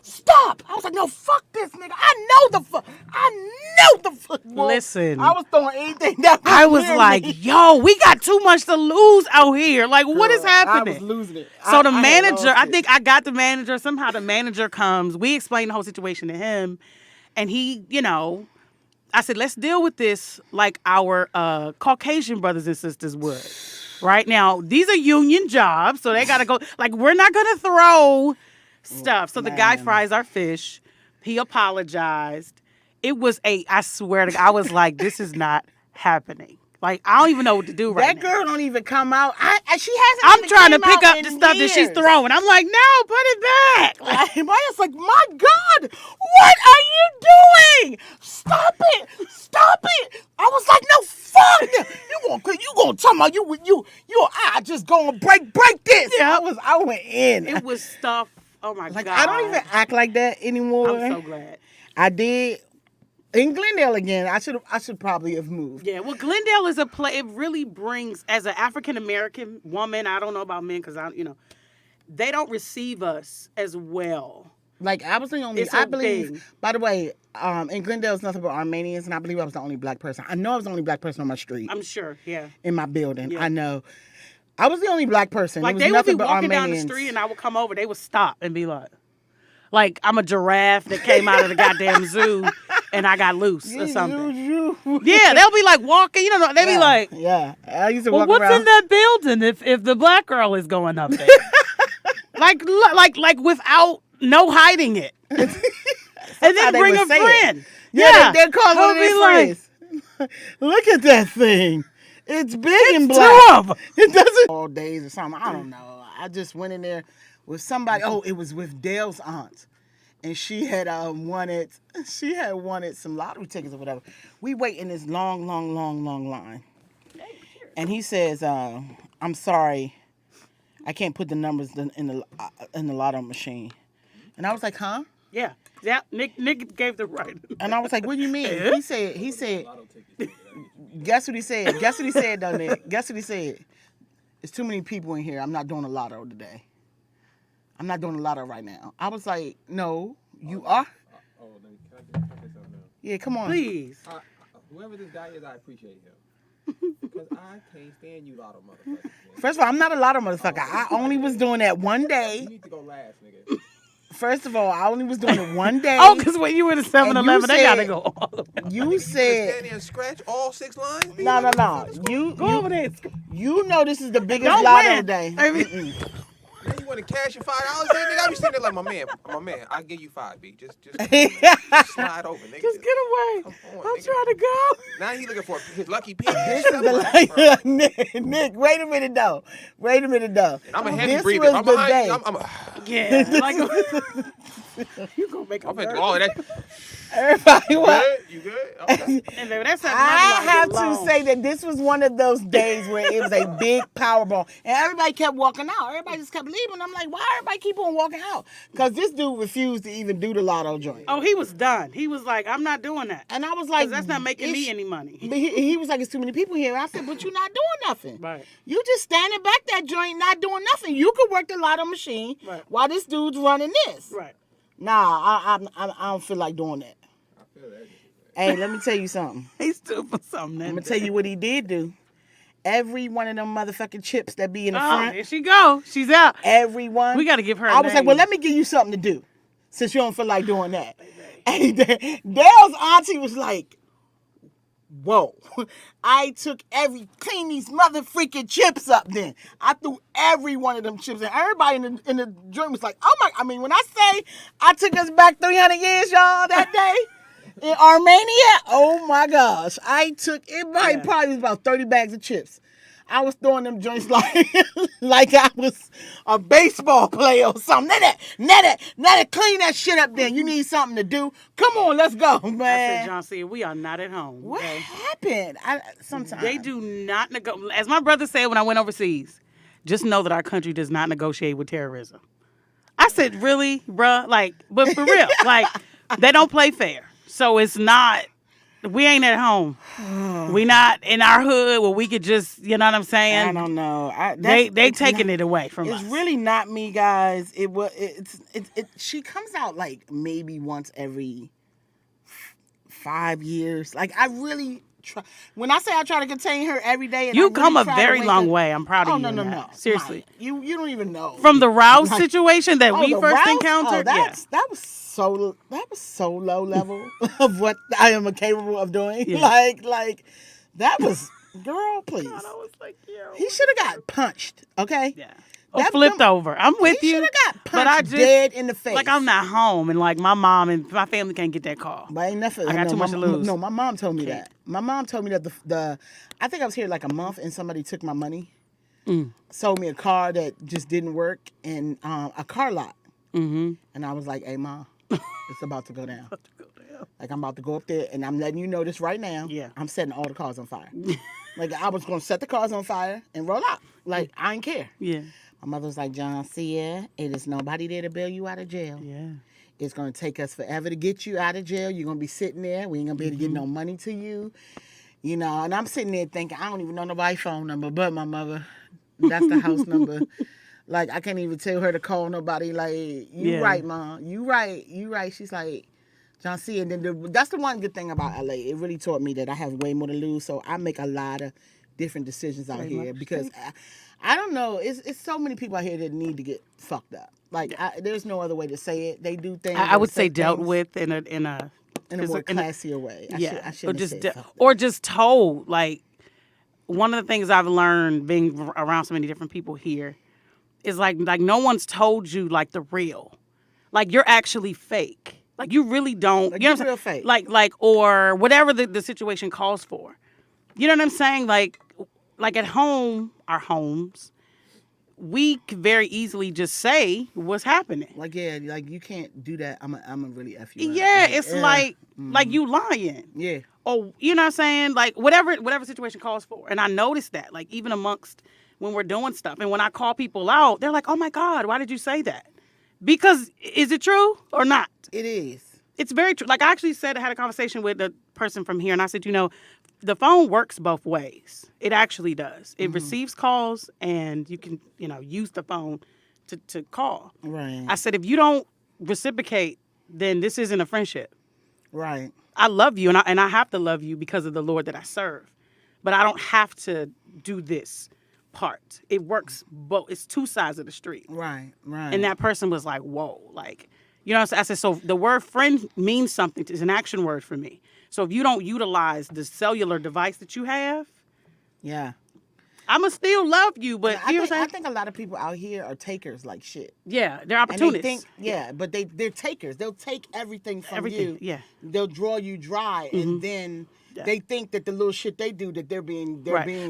stop! I was like, no, fuck this nigga. I know the fuck. Boy. Listen. I was throwing anything that I was near like, me. yo, we got too much to lose out here. Like, what is happening? I was losing it. So the I had manager, lost I it. think I got the manager. Somehow the manager comes. We explained the whole situation to him. And he, I said, let's deal with this like our Caucasian brothers and sisters would. Right now, these are union jobs. So they got to go. Like, we're not going to throw stuff. So the guy Man. fries our fish. He apologized. I swear to God, I was like, this is not happening. Like, I don't even know what to do right That now. girl don't even come out. She hasn't. I'm even trying to came pick out up in the stuff that she's years. throwing. I'm like, no, put it back. Like, Like, Maya's like, my God, what are you doing? Stop it! I was like, no, fuck. You gonna talk about I just gonna break this. Yeah. I went in. it was stuff. Oh my Like, God. I don't even act like that anymore. I'm so glad. I did in Glendale again. I should probably have moved. Yeah, well, Glendale is a place. It really brings, as an African American woman, I don't know about men because they don't receive us as well. Like, I was the only, It's I a believe, thing. by the way, in Glendale is nothing but Armenians, and I believe I was the only black person. I know I was the only black person on my street, I'm sure. Yeah. in my building. Yeah. I know. I was the only black person. Like, it was they would nothing be but walking down the Armenians. street and I would come over. They would stop and be like I'm a giraffe that came out of the goddamn zoo and I got loose or something. Yeah, they'll be like walking. They'll be like, Yeah. I used to well, walk what's around. in that building if the black girl is going up there? like without no hiding it. And how then they bring would a say it. friend. Yeah, they'd call one of They'll their be like, friends. Look at that thing. It's big and It's black. two of 'em. It doesn't. All days or something. I don't know. I just went in there with somebody. Oh, it was with Dale's aunt. and she had wanted some lottery tickets or whatever. We wait in this long line, and he says, "I'm sorry, I can't put the numbers in the lotto machine." And I was like, "Huh?" Yeah. Nick gave the right. And I was like, "What do you mean?" He said, "Guess what he said? Guess what he said, though, Nick? Guess what he said? There's too many people in here. I'm not doing a lotto today. I'm not doing a lotto right now." I was like, "No, you are." Can I say something now? Yeah, come on. Please. Whoever this guy is, I appreciate him. Because I can't stand you lotto motherfuckers. Man. First of all, I'm not a lotto motherfucker. I only was doing that one day. You need to go last, nigga. First of all, I only was doing it one day. Oh, because when you were in 7-Eleven, they got to go all the way. You said... Stand there and scratch all 6 lines? No. Go over there. You know this is the biggest Don't lotto win. day. I mean, Then you want to cash your $5? Then nigga, I be sitting there like, my man, I'll give you 5, B. Just slide over, nigga. just get away. Come on, I'm nigga. trying to go. Now he looking for his lucky penny. This is the Nick, wait a minute though. I'm a heavy This breather. was I'm the behind day. you. I'm Yeah. Like, you going to make I'm them finna do all of that. Everybody what? Good? You good? Okay. And baby, that's I have to say that this was one of those days where it was a big Powerball, and everybody kept walking out. Everybody just kept leaving. I'm like, why everybody keep on walking out? Because this dude refused to even do the lotto joint. Oh, he was done. He was like, I'm not doing that. And I was like, Because that's not making me any money. But he was like, it's too many people here. I said, but you're not doing nothing. Right. You just standing back that joint, not doing nothing. You could work the lotto machine Right. while this dude's running this. Right. Nah, I don't feel like doing that. I feel that. Hey, let me tell you something. He stood for something. I'm gonna tell you what he did do. Every one of them motherfucking chips that be in the Oh, front, here she go. She's out. everyone. We got to give her a I was like, name. well, let me give you something to do, since you don't feel like doing that. And Dale's auntie was like, whoa. I took clean these mother freaking chips up then. I threw every one of them chips, and everybody in the joint was like, oh my, I mean, when I say I took us back 300 years, y'all, that day in Armenia, oh my gosh. It probably was about 30 bags of chips. I was throwing them joints like I was a baseball player or something. Net it, clean that shit up then. You need something to do. Come on, let's go, I man. said, JONCEA, we are not at home. What Okay? happened? Sometimes They do not negotiate. As my brother said when I went overseas, just know that our country does not negotiate with terrorism. I said, really, bruh? Like, but for real, like, they don't play fair. So it's not, we ain't at home. We not in our hood where we could just, you know what I'm saying? I don't know. They taking it away from us. It's really not me, guys. She comes out like maybe once every 5 years. Like I really try. When I say I try to contain her every day, and You I come really a try to very wake long up- way. I'm proud of Oh you. no, in no, that. no. Seriously. Mike, you don't even know. From the Rouse Like- situation that we the first Rouse? encountered, That was so low level of what I am capable of doing. Yeah. Like that was, girl, please. God, I was like, yo. He should have got punched. Okay. Yeah. Or That flipped come- over. I'm with He you. should have got punched But I just, dead in the face. like, I'm not home, and like my mom and my family can't get that call. But ain't nothing. I got too much to lose. No, my mom told me Can't. that. My mom told me that I think I was here like a month and somebody took my money, sold me a car that just didn't work, and a car lot. Mm-hmm. And I was like, hey, Mom, it's about to go down. Like, I'm about to go up there, and I'm letting you know this right now. Yeah. I'm setting all the cars on fire. Like, I was going to set the cars on fire and roll out. Like, I didn't care. Yeah. My mother was like, JONCEA, it is nobody there to bail you out of jail. Yeah. It's going to take us forever to get you out of jail. You're going to be sitting there. We ain't going to be able to get no money to you. You know, and I'm sitting there thinking, I don't even know nobody's phone number but my mother. That's the house number. Like, I can't even tell her to call nobody. Like, you right, Mom. You right. She's like, JONCEA. And then that's the one good thing about LA. It really taught me that I have way more to lose. So I make a lot of different decisions out here because I don't know. It's so many people out here that need to get fucked up. Like, there's no other way to say it. They do things. I would say say dealt things with in a more classier way. I or shouldn't just have said fucked up. or just told. Like, one of the things I've learned being around so many different people here is like no one's told you like the real. Like, you're actually fake. Like, you really don't. Like, you know you're what I'm real saying? fake. Like or whatever the situation calls for. You know what I'm saying? Like at home, our homes, we could very easily just say what's happening. Like, yeah, like you can't do that. I'm a really F you up. Yeah, it's like you lying. Yeah. Or you know what I'm saying? Like whatever situation calls for. And I noticed that, like even amongst when we're doing stuff. And when I call people out, they're like, oh my God, why did you say that? Because is it true or not? It is. It's very true. Like I actually I had a conversation with a person from here and I said, the phone works both ways. It actually does. It receives calls and you can, use the phone to call. Right. I said, if you don't reciprocate, then this isn't a friendship. Right. I love you and I have to love you because of the Lord that I serve. But I don't have to do this part. It works both. It's two sides of the street. Right. Right. And that person was like, whoa, like, I said, so the word friend means something. It's an action word for me. So if you don't utilize the cellular device that you have, yeah, I'ma still love you. But I think a lot of people out here are takers like shit. Yeah, they're opportunists. And they think, but they're takers. They'll take everything from you. Yeah, they'll draw you dry, and then they think that the little shit they do that they're being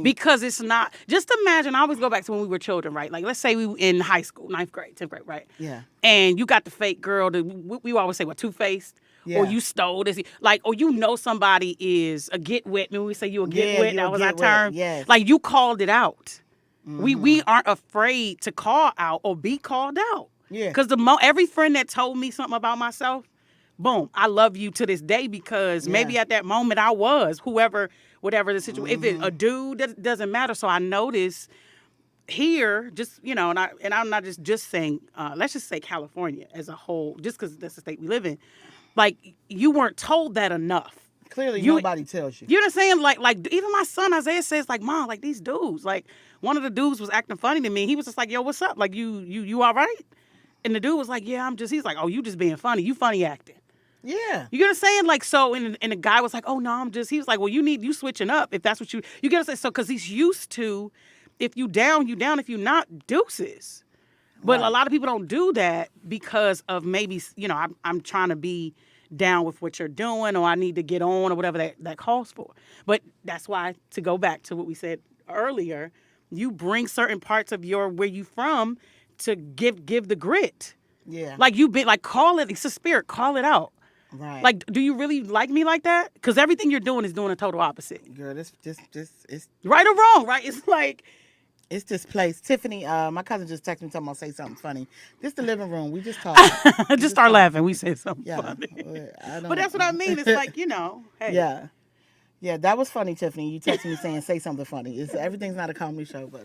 because it's not. Just imagine. I always go back to when we were children, right? Like let's say we were in high school, 9th grade, 10th grade, right? Yeah. And you got the fake girl. We always say what, two-faced. Yeah. Or you stole this, like, or somebody is a get wet. When we say you a get wet, that was our term. Yes. Like you called it out. Mm-hmm. We aren't afraid to call out or be called out. Yeah. Because every friend that told me something about myself, boom, I love you to this day because maybe at that moment I was whatever the situation. If it's a dude, that doesn't matter. So I noticed here, just and I'm not just saying. Let's just say California as a whole, just because that's the state we live in. Like, you weren't told that enough. Clearly, nobody tells you. You know what I'm saying? Like even my son, Isaiah, says, like, Mom, like, these dudes. Like, one of the dudes was acting funny to me. He was just like, yo, what's up? Like, you all right? And the dude was like, yeah, he's like, oh, you just being funny. You funny acting. Yeah. You get what I'm saying? Like, so, and the guy was like, oh, no, he was like, well, you switching up if that's what you get what I'm saying? So, because he's used to, if you down, you down. If you not, deuces. But a lot of people don't do that because of maybe, I'm trying to be down with what you're doing or I need to get on or whatever that calls for. But that's why, to go back to what we said earlier, you bring certain parts of where you from to give the grit. Yeah. Like call it, it's a spirit, call it out. Right. Like, do you really like me like that? Because everything you're doing is doing a total opposite. Girl, it's right or wrong, right? It's like... It's this place. Tiffany, my cousin just texted me talking about say something funny. This the living room. We just talk. just start laughing. We say something funny. But that's what I mean. It's like, hey. Yeah. Yeah, that was funny, Tiffany. You texted me saying say something funny. Everything's not a comedy show, but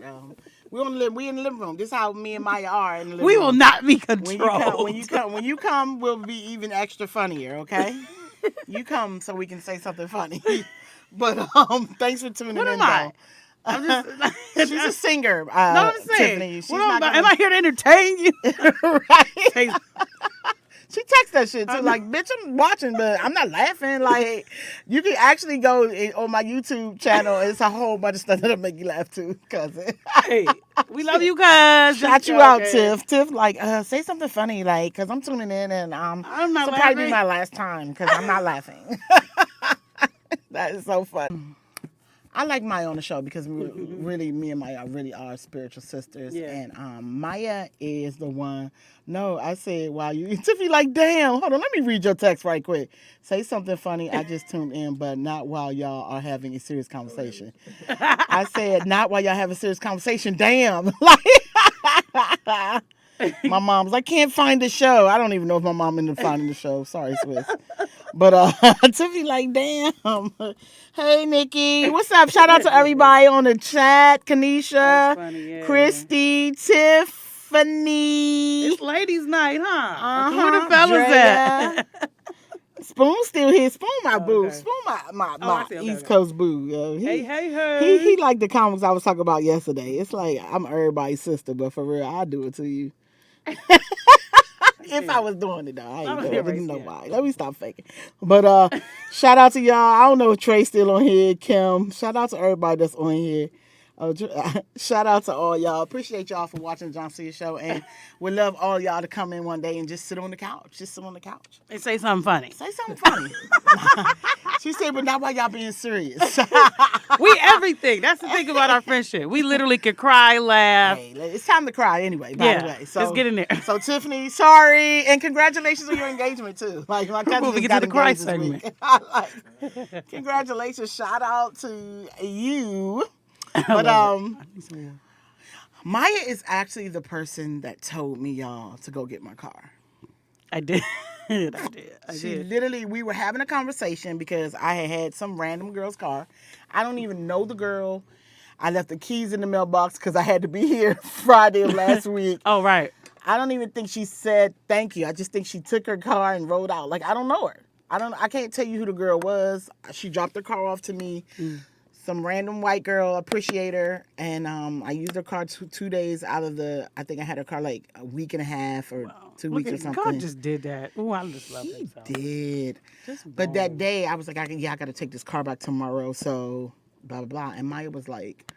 we in the living room. This is how me and Maya are in the living room. We will not be controlled. When you come, we'll be even extra funnier, okay? You come so we can say something funny. But thanks for tuning in, though. I'm just, she's a singer. No, I'm saying. Tiffany, she's am I here to entertain you? Right. She texts that shit too. Like, bitch, I'm watching, but I'm not laughing. Like, you can actually go on my YouTube channel. It's a whole bunch of stuff that'll make you laugh too, cousin. Hey, we love you, cuz. Shout you out, Tiff. Tiff, like, say something funny, like, cause I'm tuning in and I'm not laughing. Probably be my last time, cause I'm not laughing. That is so fun. I like Maya on the show because really, me and Maya really are spiritual sisters. Yeah. And Maya is the one. No, I said, wow, Tiffany, like, damn. Hold on, let me read your text right quick. Say something funny. I just tuned in, but not while y'all are having a serious conversation. I said, not while y'all have a serious conversation. Damn. Like, my mom's like, can't find the show. I don't even know if my mom ended up finding the show. Sorry, Swiss. But Tiffany like, damn. Hey, Nikki. What's up? Shout out to everybody on the chat. Kanisha, funny, yeah. Christy, Tiffany. It's ladies' night, huh? Where the fellas at? Spoon still here. Spoon my boo. Okay. Spoon my East Coast boo. Hey. He like the comics I was talking about yesterday. It's like, I'm everybody's sister, but for real, I'll do it to you. If I was doing it, though. I didn't know why. Let me stop faking. But shout out to y'all. I don't know if Trey's still on here. Kim. Shout out to everybody that's on here. Oh, shout out to all y'all. Appreciate y'all for watching the JONCEA show, and we love all y'all to come in one day and just sit on the couch. Just sit on the couch. And say something funny. Say something funny. She said, but not while y'all being serious. We everything. That's the thing about our friendship. We literally could cry, laugh. Hey, it's time to cry anyway, by the way. So, let's get in there. So, Tiffany, sorry. And congratulations on your engagement, too. Like, my cousin we just get got to the cry engaged this segment. week. Congratulations. Shout out to you. But Maya is actually the person that told me, y'all, to go get my car. I did. I did. Literally, we were having a conversation because I had some random girl's car. I don't even know the girl. I left the keys in the mailbox because I had to be here Friday of last week. Oh, right. I don't even think she said thank you. I just think she took her car and rode out. Like, I don't know her. I can't tell you who the girl was. She dropped her car off to me. Some random white girl, appreciate her, and I used her car 2 days out of I think I had her car like a week and a half or 2 weeks or something. God just did that. Oh, I just love it. He did. But that day, I was like, I got to take this car back tomorrow, so blah, blah, blah. And Maya was like,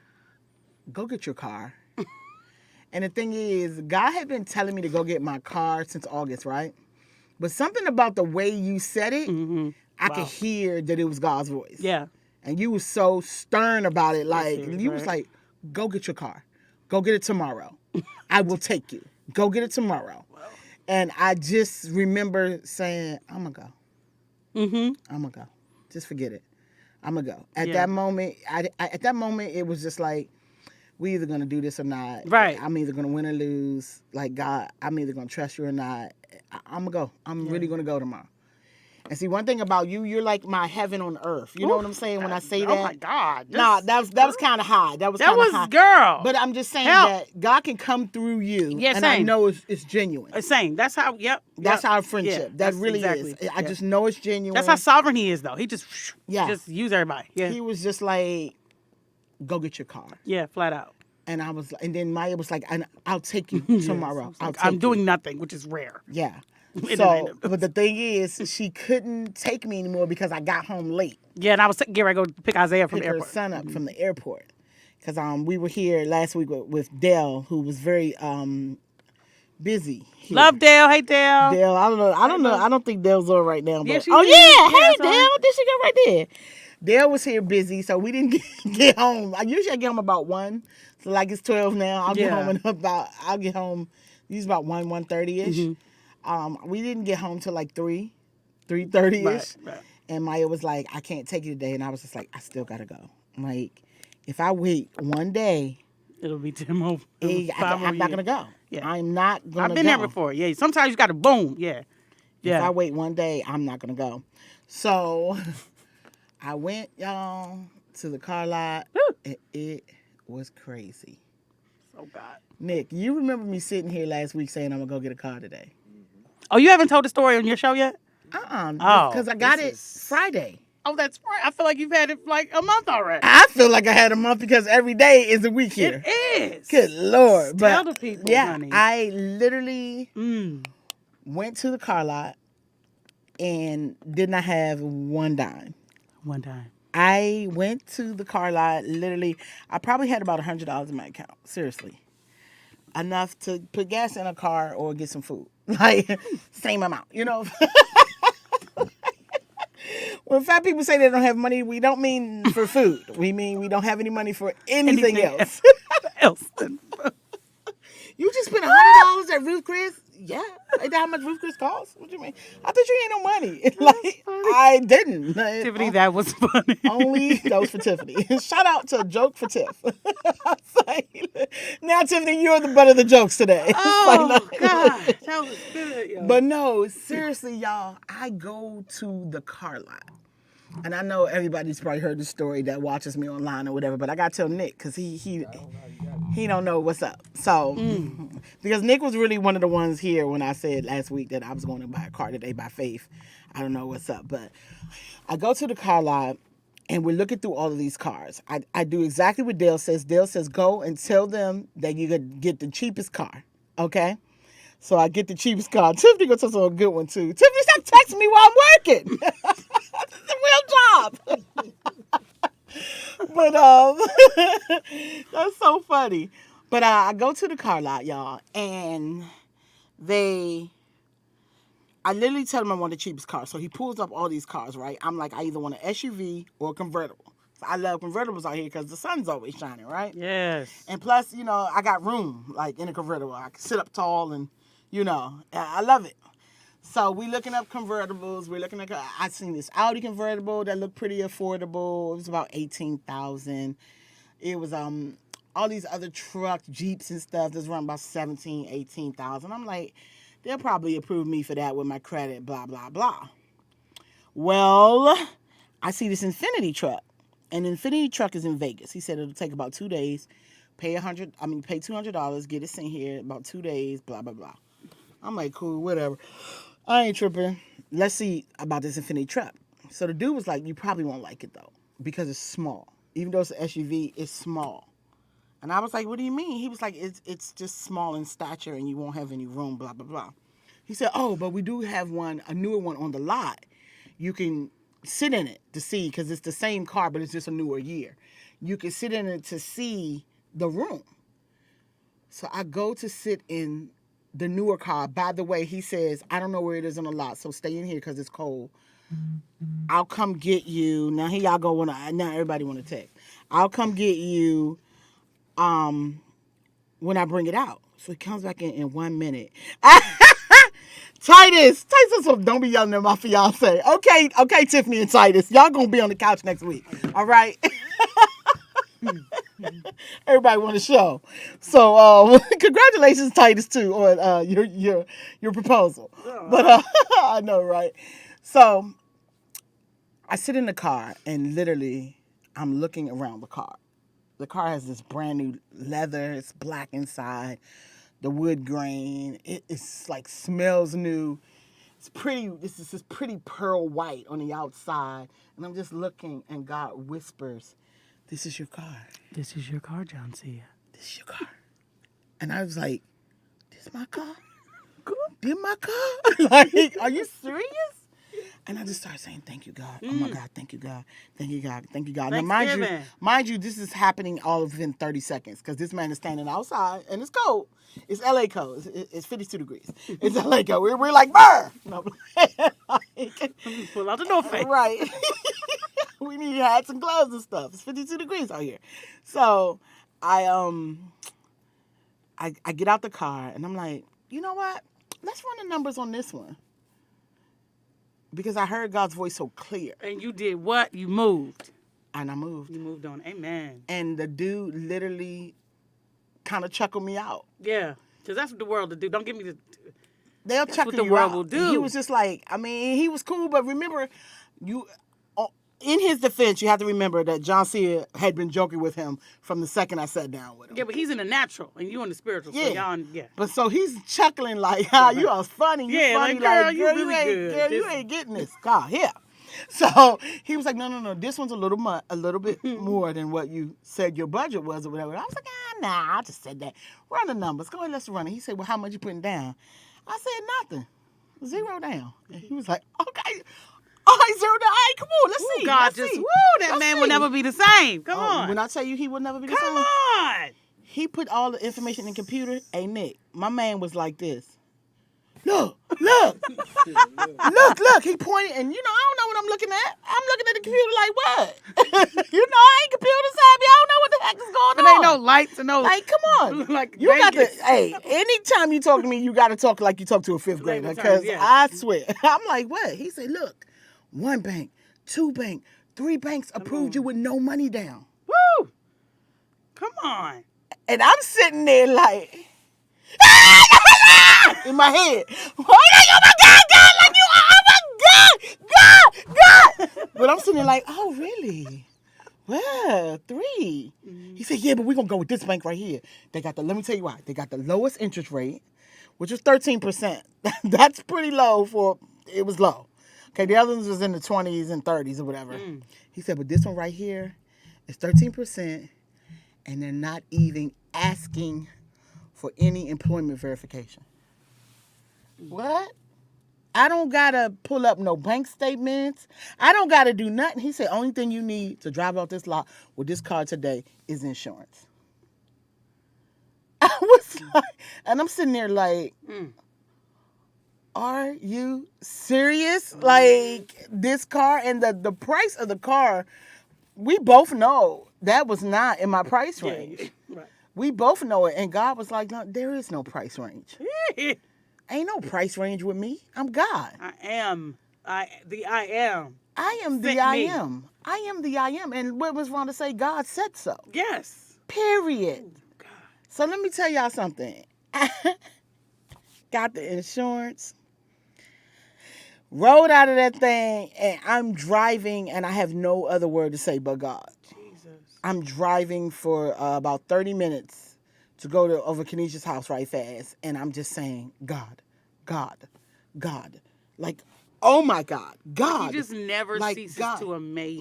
go get your car. And the thing is, God had been telling me to go get my car since August, right? But something about the way you said it, I could hear that it was God's voice. Yeah. And you was so stern about it. Like, you was right. like, go get your car. Go get it tomorrow. I will take you. Go get it tomorrow. Wow. And I just remember saying, I'm going to go. I'm going to go. Just forget it. I'm going to go. At that moment, at that moment, it was just like, we either going to do this or not. Right. I'm either going to win or lose. Like, God, I'm either going to trust you or not. I'm going to go. I'm really going to go tomorrow. And see, one thing about you, you're like my heaven on earth. You know what I'm saying when I say that? Oh, my God. Nah, that was kind of high. That was high. Girl. But I'm just saying that God can come through you. Yeah, and same. I know it's genuine. Same. That's how, That's our friendship. Yeah, that really exactly. is. I just know it's genuine. That's how sovereign he is, though. He just use everybody. Yeah. He was just like, go get your car. Yeah, flat out. And I was, and then Maya was like, I'll take you tomorrow. I'm doing nothing, which is rare. Yeah. So, but the thing is, she couldn't take me anymore because I got home late. Yeah, and I was getting ready to go pick Isaiah from the Pick her airport. son up from the airport. Because we were here last week with Dale, who was very busy. Here. Love Dale. Hey, Dale. Dale, I don't know. I don't think Dale's on right now. But, Yeah, she oh is. yeah, hey that's Dale, on. there she go right there. Dale was here busy, so we didn't get home. Usually I get home about 1. So like it's 12 now. I'll get home usually about 1:30ish. We didn't get home till like 3:30ish. Right. And Maya was like, I can't take you today. And I was just like, I still gotta go. Like, if I wait one day, It'll be 10 more. I'm not gonna go. Yeah. I'm not gonna go. I've been there before. Yeah. Sometimes you got to boom. Yeah. If I wait one day, I'm not gonna go. So I went, y'all, to the car lot. And it was crazy. Oh, God. Nick, you remember me sitting here last week saying I'm gonna go get a car today? Oh, you haven't told the story on your show yet? Because I got it Friday. Oh, that's right. I feel like you've had it for like a month already. I feel like I had a month because every day is a week here. It is. Good Lord. Tell the people, honey. I literally went to the car lot and did not have one dime. One time. I went to the car lot, literally, I probably had about $100 in my account. Seriously. Enough to put gas in a car or get some food. Like, same amount, you know? When fat people say they don't have money, we don't mean for food. We mean we don't have any money for anything else. You just spent $100 at Ruth Chris? Yeah. Ain't that how much Ruth Chris costs? What do you mean? I thought you ain't no money. Like, I didn't. Tiffany, that was funny. Only those for Tiffany. Shout out to Joke for Tiff. Now, Tiffany, you're the butt of the jokes today. Oh, God. That was good, yo. But no, seriously, y'all, I go to the car lot. And I know everybody's probably heard the story that watches me online or whatever, but I got to tell Nick because he don't know what's up. So, because Nick was really one of the ones here when I said last week that I was going to buy a car today by faith. I don't know what's up. But I go to the car lot and we're looking through all of these cars. I do exactly what Dale says. Dale says, go and tell them that you could get the cheapest car. Okay? So I get the cheapest car. Tiffany gonna tell us a good one too. Tiffany, stop texting me while I'm working. This is a real job. But that's so funny. But I go to the car lot, y'all, and I literally tell him I want the cheapest car. So he pulls up all these cars, right? I'm like, I either want an SUV or a convertible. So I love convertibles out here because the sun's always shining, right? Yes. And plus, I got room, like, in a convertible. I can sit up tall and, I love it. So we looking up convertibles. We're looking at, I seen this Audi convertible that looked pretty affordable. It was about $18,000. It was all these other trucks, Jeeps and stuff that's run about $17,000, $18,000. I'm like, they'll probably approve me for that with my credit, blah, blah, blah. Well, I see this Infinity truck. And Infinity truck is in Vegas. He said it'll take about 2 days. Pay $200, get it sent here about 2 days, blah, blah, blah. I'm like, cool, whatever. I ain't tripping. Let's see about this Infinity truck. So the dude was like, you probably won't like it though, because it's small. Even though it's an SUV, it's small. And I was like, what do you mean? He was like, it's just small in stature and you won't have any room, blah, blah, blah. He said, oh, but we do have a newer one on the lot. You can sit in it to see, because it's the same car, but it's just a newer year. You can sit in it to see the room. So I go to sit in the newer car. By the way, he says, I don't know where it is on the lot, so stay in here because it's cold. I'll come get you. Now here y'all go. Now everybody want to text. I'll come get you when I bring it out. So he comes back in 1 minute. Titus, don't be yelling at my fiance. Okay, Tiffany and Titus, y'all gonna be on the couch next week. All right. Everybody want to show. So congratulations, Titus, too, on your proposal. But I know, right? So I sit in the car and literally I'm looking around the car. The car has this brand new leather. It's black inside. The wood grain. It's like smells new. It's pretty. This is just pretty pearl white on the outside. And I'm just looking, and God whispers, "This is your car. This is your car, JONCEA. This is your car." And I was like, "This is my car. This my car." Like, are you serious? And I just started saying, thank you, God. Oh, my God, thank you, God. Thank you, God. Thank you, God. Now, mind you, this is happening all within 30 seconds because this man is standing outside, and it's cold. It's L.A. cold. It's 52 degrees. It's L.A. cold. We're like, burr! No, pull out the North Face. Right. We need hats and gloves and stuff. It's 52 degrees out here. So I get out the car, and I'm like, you know what? Let's run the numbers on this one. Because I heard God's voice so clear. And you did what? You moved. And I moved. You moved on. Amen. And the dude literally kind of chuckled me out. Yeah. Because that's what the world will do. Don't give me the... They'll that's chuckle what the you world out. will do. He was just like, he was cool, but remember, in his defense, you have to remember that JONCEA had been joking with him from the second I sat down with him. Yeah, but he's in the natural, and you in the spiritual. So y'all, But so he's chuckling like, you are funny. You funny. Like, girl, you really good. Girl, you ain't getting this. God, here. So he was like, no, this one's a little bit more than what you said your budget was or whatever. I was like, nah, I just said that. Run the numbers. Go ahead, let's run it. He said, well, how much you putting down? I said, nothing. 0 down. And he was like, okay. Oh, he's 0 down. All right, come on, let's see. God, that man will never be the same. Come on. When I tell you he will never be the same. Come on. He put all the information in the computer. Hey, Nick, my man was like this. Look. He pointed, and I don't know what I'm looking at. I'm looking at the computer like, what? I ain't computer savvy. I don't know what the heck is going on. But ain't no lights and no... Like, come on. Like you got to, anytime you talk to me, you got to talk like you talk to a fifth grader. Because I swear. I'm like, what? He said, look, 1 bank, 2 bank, 3 banks approved you with no money down. Woo! Come on. And I'm sitting there like... in my head. Oh my God, like you, oh my God. But I'm sitting there like, oh, really? Well, 3. He said, yeah, but we're going to go with this bank right here. Let me tell you why. They got the lowest interest rate, which was 13%. That's pretty low it was low. Okay, the other ones was in the 20s and 30s or whatever. He said, but this one right here is 13%, and they're not even asking for any employment verification. What? I don't got to pull up no bank statements. I don't got to do nothing. He said, only thing you need to drive off this lot with this car today is insurance. I was like, and I'm sitting there like, are you serious? Like, this car and the price of the car, we both know that was not in my price range. Right. We both know it. And God was like, no, there is no price range. Ain't no price range with me. I'm God. I am. I am Sent the I me. am. I am the I am. And what was wrong to say? God said so. Yes. Period. Oh, God. So let me tell y'all something. Got the insurance. Rode out of that thing, and I'm driving, and I have no other word to say but God. Jesus. I'm driving for about 30 minutes to go to over Kenesha's house right fast, and I'm just saying, God, God, God. Like, oh my God, God. He just never ceases God. to amaze.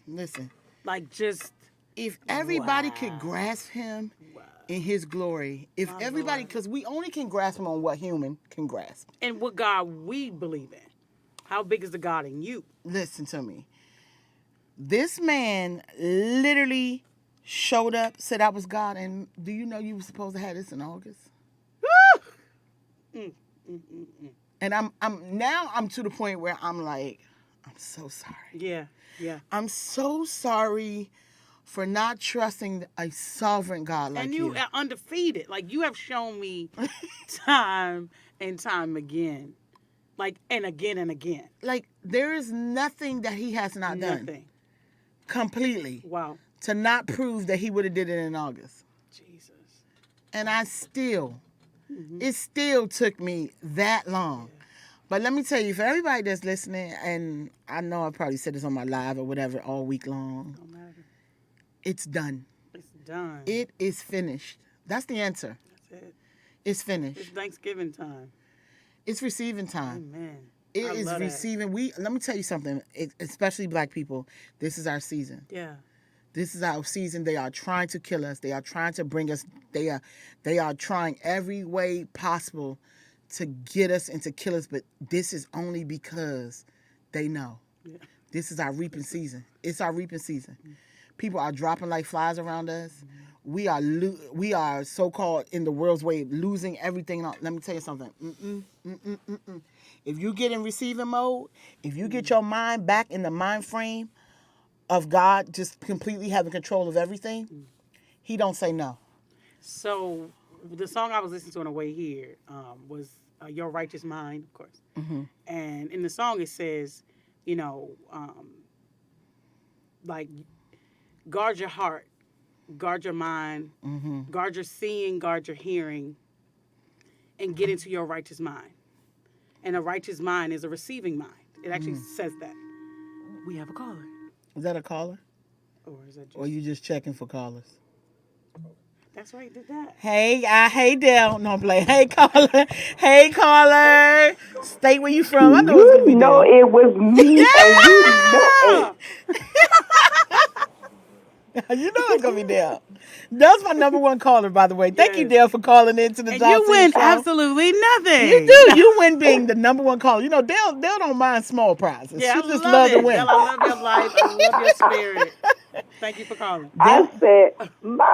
Listen. Like, just. If everybody could grasp him in his glory, if everybody, because we only can grasp him on what human can grasp. And what God we believe in. How big is the God in you? Listen to me. This man literally showed up, said I was God, and do you know you were supposed to have this in August? And I'm to the point where I'm like, I'm so sorry. Yeah. I'm so sorry for not trusting a sovereign God like And you are undefeated. Like, you have shown me time and time again. Like, and again and again. Like, there is nothing that he has not done. Nothing. Completely. Wow. To not prove that he would have did it in August. Jesus. And I still, it still took me that long. Yeah. But let me tell you, for everybody that's listening, and I know I probably said this on my live or whatever all week long. Don't matter. It's done. It's done. It is finished. That's the answer. That's it. It's finished. It's Thanksgiving time. It's receiving time. Amen. It is receiving. Let me tell you something, especially black people, this is our season. Yeah. This is our season. They are trying to kill us. They are trying to bring us, they are trying every way possible to get us and to kill us, but this is only because they know. Yeah. This is our reaping season. It's our reaping season. Mm-hmm. People are dropping like flies around us. Mm-hmm. We are so-called in the world's way losing everything. Let me tell you something. If you get in receiving mode, if you get your mind back in the mind frame of God, just completely having control of everything, he don't say no. So the song I was listening to on the way here was Your Righteous Mind, of course. Mm-hmm. And in the song it says, like, guard your heart, guard your mind, guard your seeing, guard your hearing, and get into your righteous mind. And a righteous mind is a receiving mind. It actually says that. We have a caller. Is that a caller? Or is that just... Or you just checking for callers? That's right, did that. Hey, Dale. No, play. Hey, caller. Hey, caller. State where you from. I know it's going to be Dale. You know it was me, and you know it. You know it's going to be Dale. That's my number one caller, by the way. Thank you, Dale, for calling into the JONCEA You win show. absolutely nothing. You do. You win being the number one caller. You know, Dale don't mind small prizes. Yeah, she just loves to win. Dale, I love your life. I love your spirit. Thank you for calling. I said, Maya.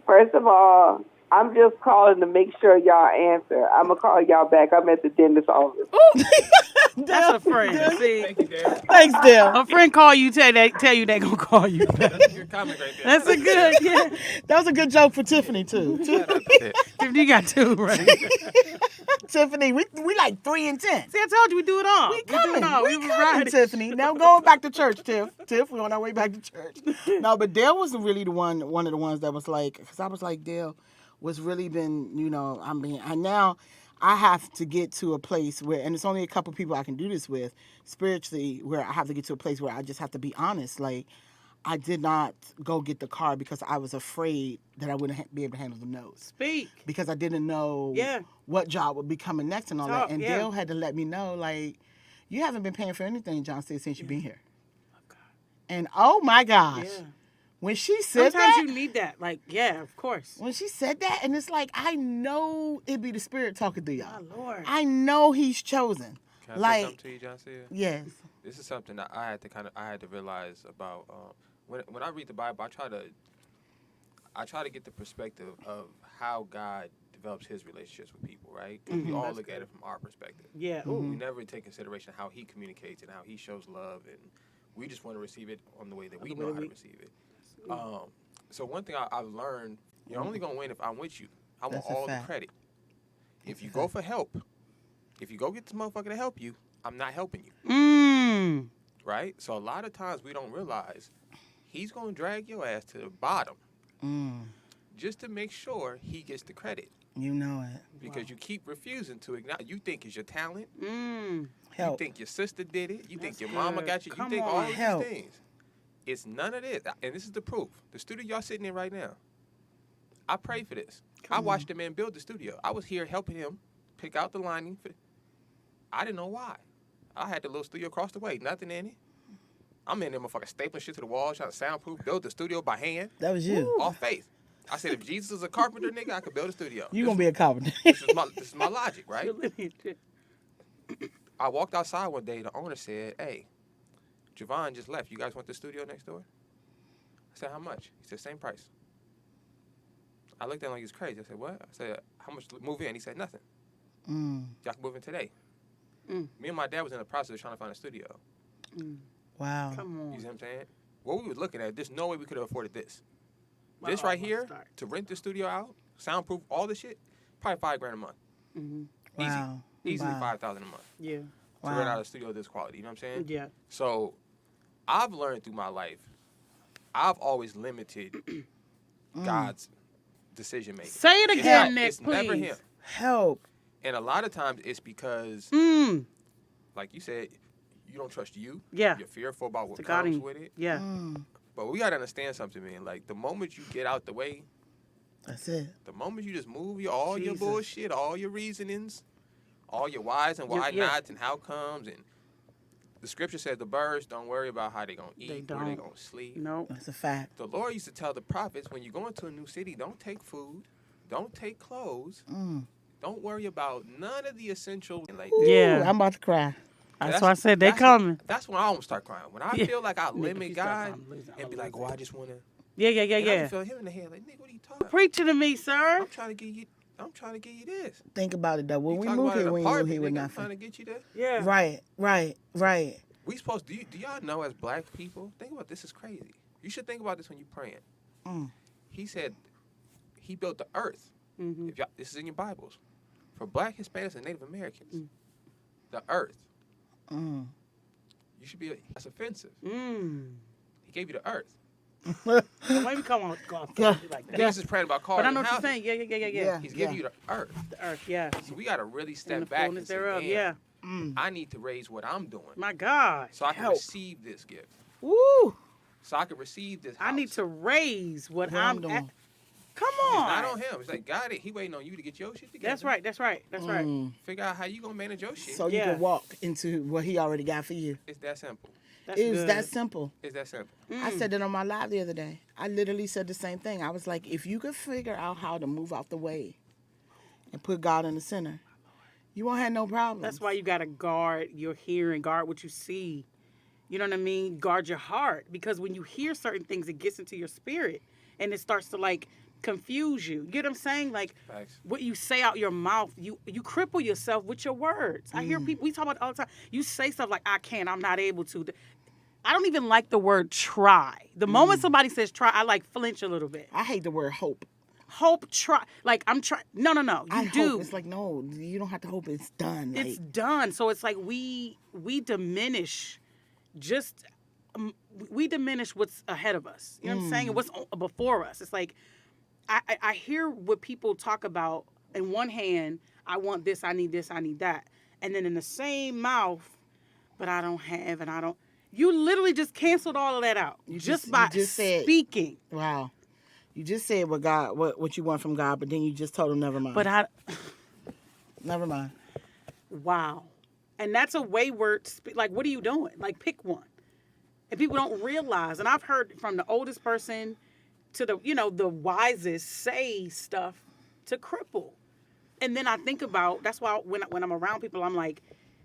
First of all, I'm just calling to make sure y'all answer. I'm going to call y'all back. I'm at the dentist's office. That's a friend. See? Thank you, Dad. Thanks, Dale. A friend call you, tell you they gonna call you. That's a good comment right there. That's a good, yeah. That was a good joke for Tiffany, too. Tiffany got two, right? Tiffany, we like 3 and 10. See, I told you we do it all. We coming, We coming, Tiffany. Now going back to church, Tiff, we're on our way back to church. No, but Dale was really one of the ones that was like, because I was like, Dale was really been, now I have to get to a place where, and it's only a couple people I can do this with spiritually, where I have to get to a place where I just have to be honest. Like, I did not go get the car because I was afraid that I wouldn't be able to handle the no's. Speak. Because I didn't know what job would be coming next and all that. And Dale had to let me know, like, you haven't been paying for anything, JONCEA, since you've been here. Oh, God. And oh my gosh. Yeah. When she said Sometimes that, you need that. Like, yeah, of course. when she said that, and it's like, I know it be the Spirit talking to y'all. My Lord. I know He's chosen. Can I Like, say something to you, JONCEA? yes. This is something that I had to realize about when I read the Bible. I try to get the perspective of how God develops His relationships with people, right? Because we all look at it from our perspective. Yeah. We never take consideration how He communicates and how He shows love, and we just want to receive it on the way that we know how to receive it. So one thing I've learned, you're only gonna win if I'm with you. I want That's a all the fact. credit. If you go for help, if you go get this motherfucker to help you, I'm not helping you. Right? So a lot of times we don't realize He's gonna drag your ass to the bottom just to make sure He gets the credit. You know it. Because you keep refusing to acknowledge. You think it's your talent. Help. You think your sister did it. You think That's your mama good. got you. Come You think on. all of Help. these things. It's none of this. And this is the proof. The studio y'all sitting in right now. I pray for this. I watched the man build the studio. I was here helping him pick out the lining. I didn't know why. I had the little studio across the way. Nothing in it. I'm in there motherfucking stapling shit to the wall, trying to soundproof, build the studio by hand. That was you. Off faith. I said, if Jesus is a carpenter, nigga, I could build a studio. You gonna be a carpenter. This is my logic, right? I walked outside one day. The owner said, "Hey, Javon just left. You guys want the studio next door?" I said, "How much?" He said, "Same price." I looked at him like he's crazy. I said, "What?" I said, "How much to move in?" He said, "Nothing. Y'all can move in today." Me and my dad was in the process of trying to find a studio. Wow. Come on. You see what I'm saying? What we were looking at, there's no way we could have afforded this. This Wow, right here, start. to rent the studio out, soundproof, all this shit, probably $5,000 a month. Wow. Easily Wow. $5,000 a month. Yeah. To Wow. rent out a studio of this quality. You know what I'm saying? Yeah. So I've learned through my life, I've always limited God's decision making. Say it again, Nick, It's never please. Him. Help. And a lot of times it's because, like you said, you don't trust you. Yeah. You're fearful about what To God comes in- with it. Yeah. But we got to understand something, man. Like, the moment you get out the way, That's it. the moment you just move all your Jesus. bullshit, all your reasonings, all your whys and why Yeah. nots and how comes, and the scripture says the birds don't worry about how they're going to eat, where they're don't. going to sleep. No. That's a fact. The Lord used to tell the prophets, when you go into a new city, don't take food, don't take clothes, don't worry about none of the essential. Like that. Yeah. I'm about to cry. That's why I said they that's- coming. That's when I almost start crying. When I Yeah. feel like I Nick, if limit you start God crying, I'm losing- and be like, oh, I just want to. Yeah. And I Yeah. be feeling him in the head, like, nigga, what are you talking about? Preaching to me, sir. I'm trying to give you this. Think about it though. When You we talk moved about here, an we ain't moved apartment, here with nigga, I'm trying nothing. to get you there. Yeah. Right. We supposed do y'all know as black people? Think about this is crazy. You should think about this when you're praying. He said he built the earth. If y'all, this is in your Bibles. For black, Hispanics, and Native Americans. The earth. You should be that's offensive. He gave you the earth. Why we come on like that? Niggas is praying about cars But I and know what you're houses. saying. Yeah. He's giving you the earth. The earth, yeah. So we got to really And step the back and fullness say, thereof, damn, yeah. I need to raise what I'm doing My God. so I can Help. receive this gift. Woo. So I can receive this house. I need to raise what What I'm I'm doing. at. Come It's on. not on him. It's like, God, he waiting on you to get your shit together. That's right. That's right. Figure out how you going to manage your shit. So you Yeah. can walk into what He already got for you. It's that simple. That's It was good. that simple. It's that simple. I said that on my live the other day. I literally said the same thing. I was like, if you could figure out how to move out the way and put God in the center, you won't have no problems. That's why you got to guard your hearing, guard what you see. You know what I mean? Guard your heart. Because when you hear certain things, it gets into your spirit and it starts to like confuse you. You get what I'm saying? Like Facts. what you say out your mouth, you cripple yourself with your words. I hear people, we talk about it all the time. You say stuff like, I can't, I'm not able to. I don't even like the word try. The moment somebody says try, I like flinch a little bit. I hate the word hope. Hope, try. Like I'm trying. No. You I do. hope. It's like, no, you don't have to hope. It's done. It's Like, done. So it's like we diminish just we diminish what's ahead of us. You know what I'm saying? And what's before us. It's like I hear what people talk about. In one hand, I want this, I need that, and then in the same mouth, but I don't have, and I don't. You literally just canceled all of that out by you just said- speaking. wow. You just said what you want from God, but then you just told him never mind. But never mind. wow, and that's a wayward. Like, what are you doing? Like, pick one. And people don't realize, and I've heard from the oldest person to the, the wisest say stuff to cripple. And then I think about, that's why when I'm around people, I'm like,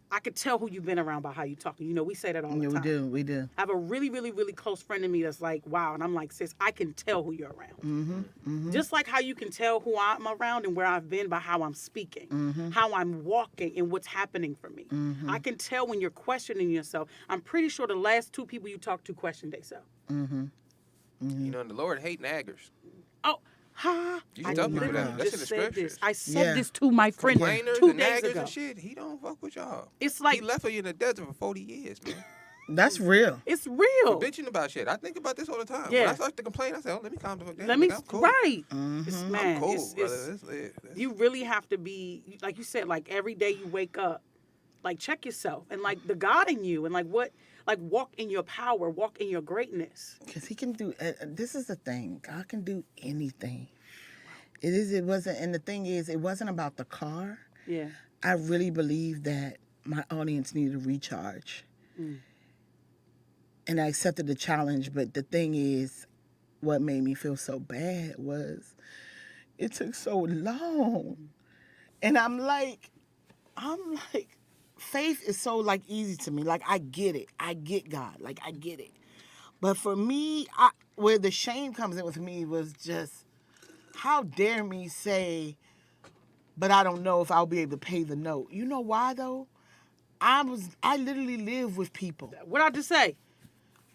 I could tell who you've been around by how you talk. We say that all the time. Yeah, we do. I have a really, really, really close friend of me that's like, wow. And I'm like, sis, I can tell who you're around. Just like how you can tell who I'm around and where I've been by how I'm speaking, how I'm walking and what's happening for me. I can tell when you're questioning yourself. I'm pretty sure the last 2 people you talked to questioned themselves. The Lord hate naggers. Oh, ha! You should tell people that. That's in the just said scriptures. this. I said this to my friend Complainers 2 and days naggers ago. and shit. He don't fuck with y'all. It's like he left her in the desert for 40 years, man. That's real. it's real. For bitching about shit. I think about this all the time. Yeah. When I start to complain, I say, "Oh, let me calm the fuck down. Let me I'm cool. right. Mm-hmm. It's, man, I'm cool, it's, brother. you really have to be, like you said, like every day you wake up, like check yourself and like the God in you and like walk in your power, walk in your greatness. Because he can do, this is the thing, God can do anything. It wasn't, and the thing is, it wasn't about the car. Yeah. I really believe that my audience needed a recharge. And I accepted the challenge, but the thing is, what made me feel so bad was it took so long. And I'm like, faith is so like easy to me. Like I get it. I get God. Like I get it. But for me, where the shame comes in with me was just, how dare me say, but I don't know if I'll be able to pay the note. You know why though? I literally live with people What I just say?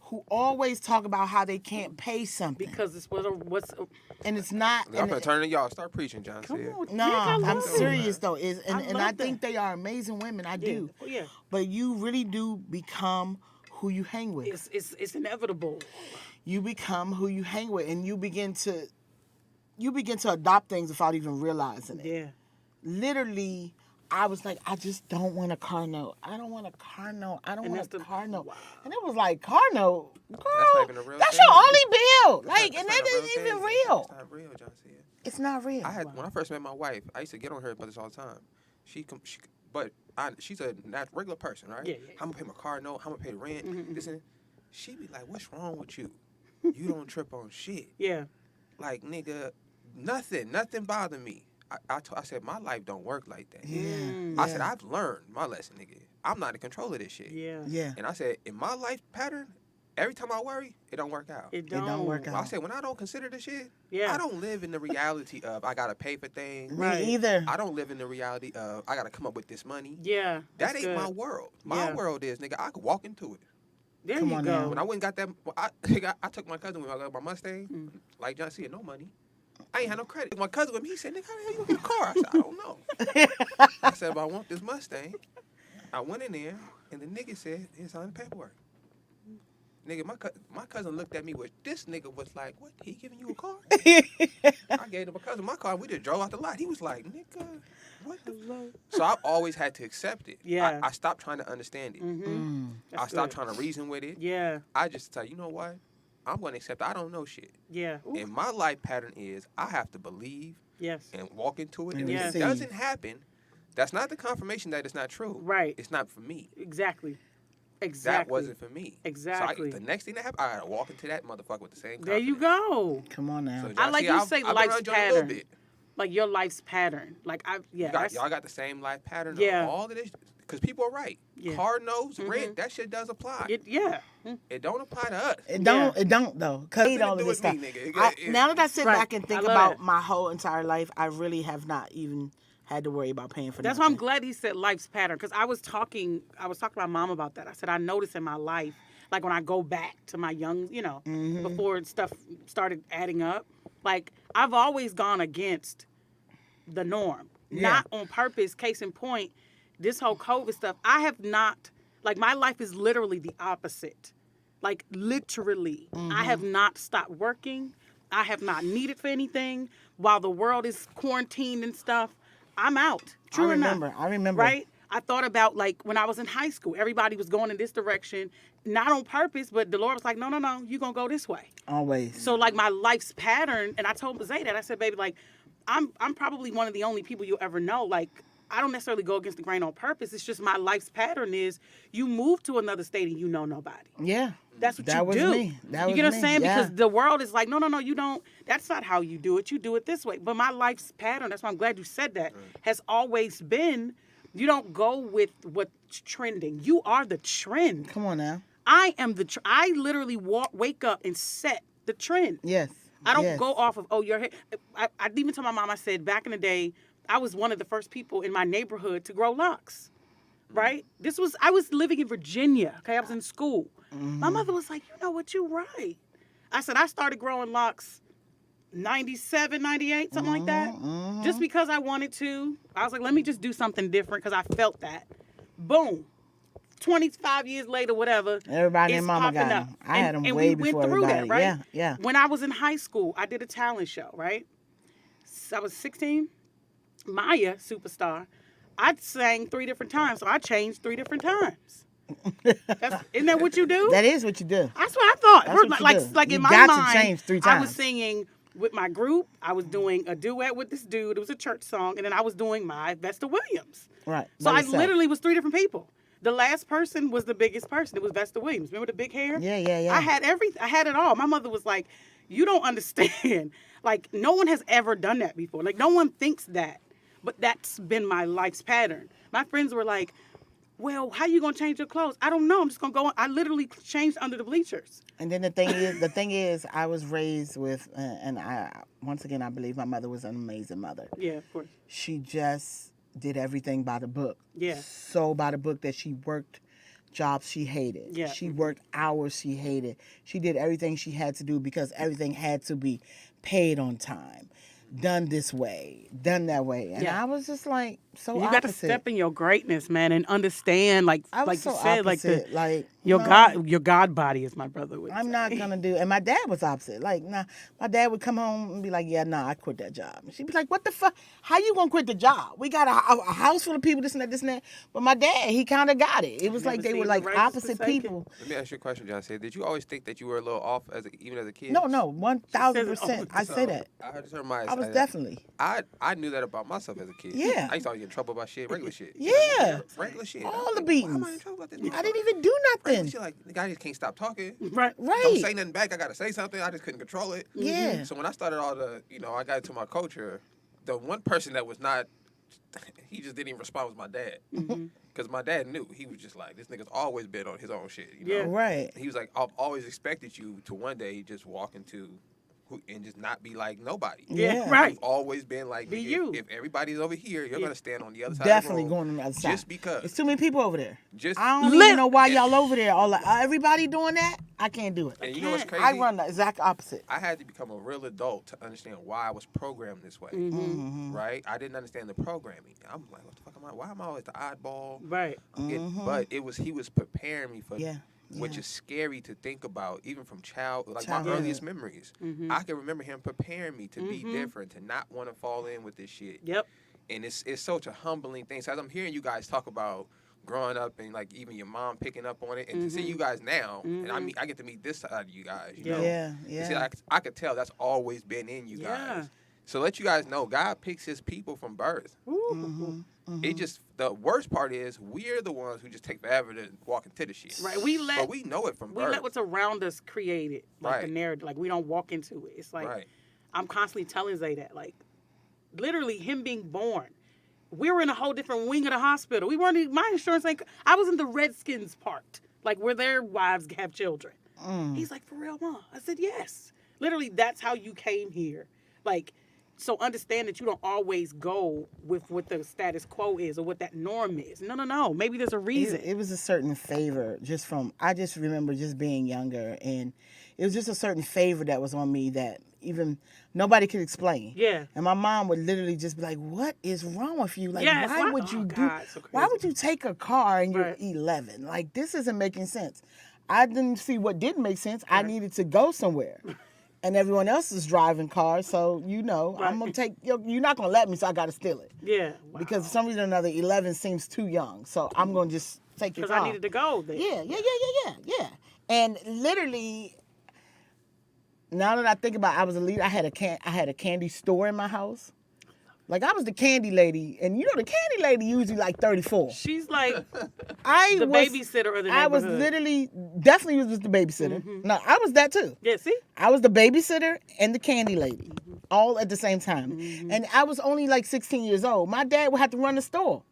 who always talk about how they can't pay something. Because it's what's And it's not. I'm gonna turn to y'all. Start preaching, John. come on. No, Nick, I I'm love serious it. though. And I love think that. they are amazing women. I do. Oh, yeah. But you really do become who you hang with. It's inevitable. You become who you hang with, and you begin to adopt things without even realizing it. Yeah. Literally, I was like, I just don't want a car note. I don't want a car note. I don't And want that's a the- car note. wow. And it was like, car note? Girl, not even a real that's thing. your only bill. Like, That's and not that a real isn't even thing. real. It's not real, John. It's not real. When I first met my wife, I used to get on her about this all the time. She's a regular person, right? Yeah. I'm gonna pay my car note. I'm gonna pay the rent. This and she be like, "What's wrong with you? You don't trip on shit. Yeah. Like nigga, nothing bother me." I said my life don't work like that. Yeah. I said I've learned my lesson, nigga. I'm not in control of this shit. Yeah. Yeah. And I said in my life pattern, every time I worry, it don't work out. It don't don't work out. I said when I don't consider this shit, Yeah. I don't live in the reality of I gotta pay for things. Right. Me either. I don't live in the reality of I gotta come up with this money. Yeah. That that's ain't good. my world. My Yeah. world is, nigga, I could walk into it. There Come you on go. now. When I went and got that, I took my cousin when I got my Mustang, like JONCEA, no money. I ain't had no credit. My cousin with me, he said, nigga, how the hell you gonna get a car? I said, I don't know. I said, but I want this Mustang. I went in there, and the nigga said, here's all the paperwork. Nigga, my cousin looked at me with, this nigga was like, what, he giving you a car? I gave him my cousin my car, we just drove out the lot. He was like, nigga, what the fuck? So I've always had to accept it. Yeah. I stopped trying to understand it. Mm-hmm. I stopped trying to reason with it. Yeah. I just tell you know what? I'm going to accept I don't know shit. Yeah. Ooh. And my life pattern is I have to believe Yes. and walk into it. And And if receive. it doesn't happen, that's not the confirmation that it's not true. Right. It's not for me. Exactly. That Exactly. wasn't for me. Exactly. So the next thing that happened, I got to walk into that motherfucker with the same confidence. There you go. Come on now. So, I like JONCEA, you say I've been life's around you a little pattern. bit. Like your life's pattern. Like Y'all got the same life pattern. Yeah. All of this. Because people are right. Yeah. Car notes, rent, that shit does apply. Yeah. It don't apply to us. It don't though. Cause Nothing to all do of this with stuff. me, nigga. Now that I sit Right. back and think I love about that. my whole entire life, I really have not even had to worry about paying for That's why I'm nothing. glad he said life's pattern. Because I was talking to my mom about that. I said, I notice in my life, like when I go back to my young, before stuff started adding up, like I've always gone against the norm. Yeah. Not on purpose. Case in point, this whole COVID stuff, I have not, like my life is literally the opposite. Like literally. I have not stopped working. I have not needed for anything. While the world is quarantined and stuff, I'm out. True I or not? remember. I remember. Right? I thought about like when I was in high school, everybody was going in this direction, not on purpose, but the Lord was like, no, you're going to go this way. Always. So like my life's pattern, and I told Zay that, I said, baby, like I'm probably one of the only people you'll ever know. Like I don't necessarily go against the grain on purpose. It's just my life's pattern is you move to another state and you know nobody. Yeah. That's what That you was do. me. That You was get what I'm me. saying? Yeah. Because the world is like, no, you don't. That's not how you do it. You do it this way. But my life's pattern, that's why I'm glad you said that, has always been, you don't go with what's trending. You are the trend. Come on now. I am I literally wake up and set the trend. Yes. I don't Yes. go off of, your hair. I even told my mom, I said, back in the day, I was one of the first people in my neighborhood to grow locks, right? I was living in Virginia, okay? I was in school. My mother was like, you know what, you're right. I said, I started growing locks 97, 98, something like that. Just because I wanted to. I was like, let me just do something different because I felt that. Boom. 25 years later, whatever. Everybody it's and mama popping got up. them. I had them and way we before went through everybody. that, right? Yeah, yeah. When I was in high school, I did a talent show, right? I was 16. Maya, superstar. I sang 3 different times, so I changed 3 different times. Isn't that what you do? That is what you do. That's what I thought. That's what you like, do. like You in my got to mind, change 3 I was times. singing with my group. I was doing a duet with this dude. It was a church song, and then I was doing my Vesta Williams. Right. So by I yourself. literally was 3 different people. The last person was the biggest person. It was Vesta Williams. Remember the big hair? Yeah, yeah, yeah. I had everything. I had it all. My mother was like, "You don't understand. Like, no one has ever done that before. Like, no one thinks that. But that's been my life's pattern." My friends were like, "Well, how you gonna change your clothes?" I don't know. I'm just gonna go on. I literally changed under the bleachers. And then the thing is, I was raised with, and once again, I believe my mother was an amazing mother. Yeah, of course. She just did everything by the book. Yeah. So by the book that she worked jobs she hated. Yeah. She worked hours she hated. She did everything she had to do because everything had to be paid on time, done this way, done that way. And Yeah. I was just like, so You opposite. got to step in your greatness, man, and understand, like I was like so you said, opposite. like no. your God body, as my brother would I'm say. not gonna do. And my dad was opposite. Like, nah, my dad would come home and be like, "Yeah, nah, I quit that job." And she'd be like, "What the fuck? How you gonna quit the job? We got a house full of people, this and that, this and that." But my dad, he kind of got it. It was like Never they seen were the like righteous opposite forsaken. people. Let me ask you a question, JONCEA. Did you always think that you were a little off even as a kid? No, She says it 1,000%. I all say that. I heard somebody I was say that. definitely. I knew that about myself as a kid. Yeah. I used to always get in trouble about shit, regular shit. Yeah. Regular shit. All I was the like, beatings. Why am I in trouble about this? I didn't even do Regular nothing. shit, like, the guy just can't stop talking. Right. Don't Right. say nothing back. I gotta say something. I just couldn't control it. Yeah. So when I started I got into my culture, the one person that was not, he just didn't even respond was my dad. Because my dad knew. He was just like, this nigga's always been on his own shit. You know? Yeah. Right. He was like, I've always expected you to one day just walk into and just not be like nobody. Yeah. Yeah. Right. You've always been like, Be nigga, you. if everybody's over here, you're Yeah. gonna stand on the other side. Definitely of the room going on the other side. just because. There's too many people over there. Just I don't Lit- even know why y'all over there. All like, everybody doing that? I can't do it. and you know what's crazy? I run the exact opposite. I had to become a real adult to understand why I was programmed this way. Mm-hmm. Right? I didn't understand the programming. I'm like, what the fuck am I? Why am I always the oddball? Right. But he was preparing me for Yeah. which is scary to think about, even from my Childhood. earliest memories. I can remember him preparing me to be different, to not want to fall in with this shit. Yep. And it's such a humbling thing. So as I'm hearing you guys talk about growing up and like even your mom picking up on it, and to see you guys now, and I get to meet this side of you guys. You know? Yeah, You yeah. see, I could tell that's always been in you Yeah. guys. So let you guys know, God picks His people from birth. It just, the worst part is we're the ones who just take forever to walk into the shit. Right. But we know it from We birth. let what's around us create it, like the Right. narrative. Like we don't walk into it. It's like Right. I'm constantly telling Zay that, like, literally him being born. We were in a whole different wing of the hospital. We weren't. My insurance ain't. I was in the Redskins part, like where their wives have children. He's like, for real, Mom? I said, yes. Literally, that's how you came here. Like, so understand that you don't always go with what the status quo is or what that norm is. No. Maybe there's a reason. It was a certain favor I just remember just being younger, and it was just a certain favor that was on me that even nobody could explain. Yeah. And my mom would literally just be like, "What is wrong with you? Like, Yes, why why- would you oh, do? God, so Why crazy. would you take a car and you're Right. 11? Like, this isn't making sense." I didn't see what didn't make sense. I needed to go somewhere. And everyone else is driving cars, so I'm gonna take. You're not gonna let me, so I gotta steal it. Yeah. Because for some reason or another, 11 seems too young, so I'm gonna just take your Because car. I needed to go there. Yeah. And literally, now that I think about it, I was a leader. I had a candy store in my house. Like, I was the candy lady, and you know the candy lady usually like 34. She's like I the was babysitter of the I was neighborhood. literally definitely was the babysitter. No, I was that too. Yeah, see? I was the babysitter and the candy lady, all at the same time. And I was only like 16 years old. My dad would have to run the store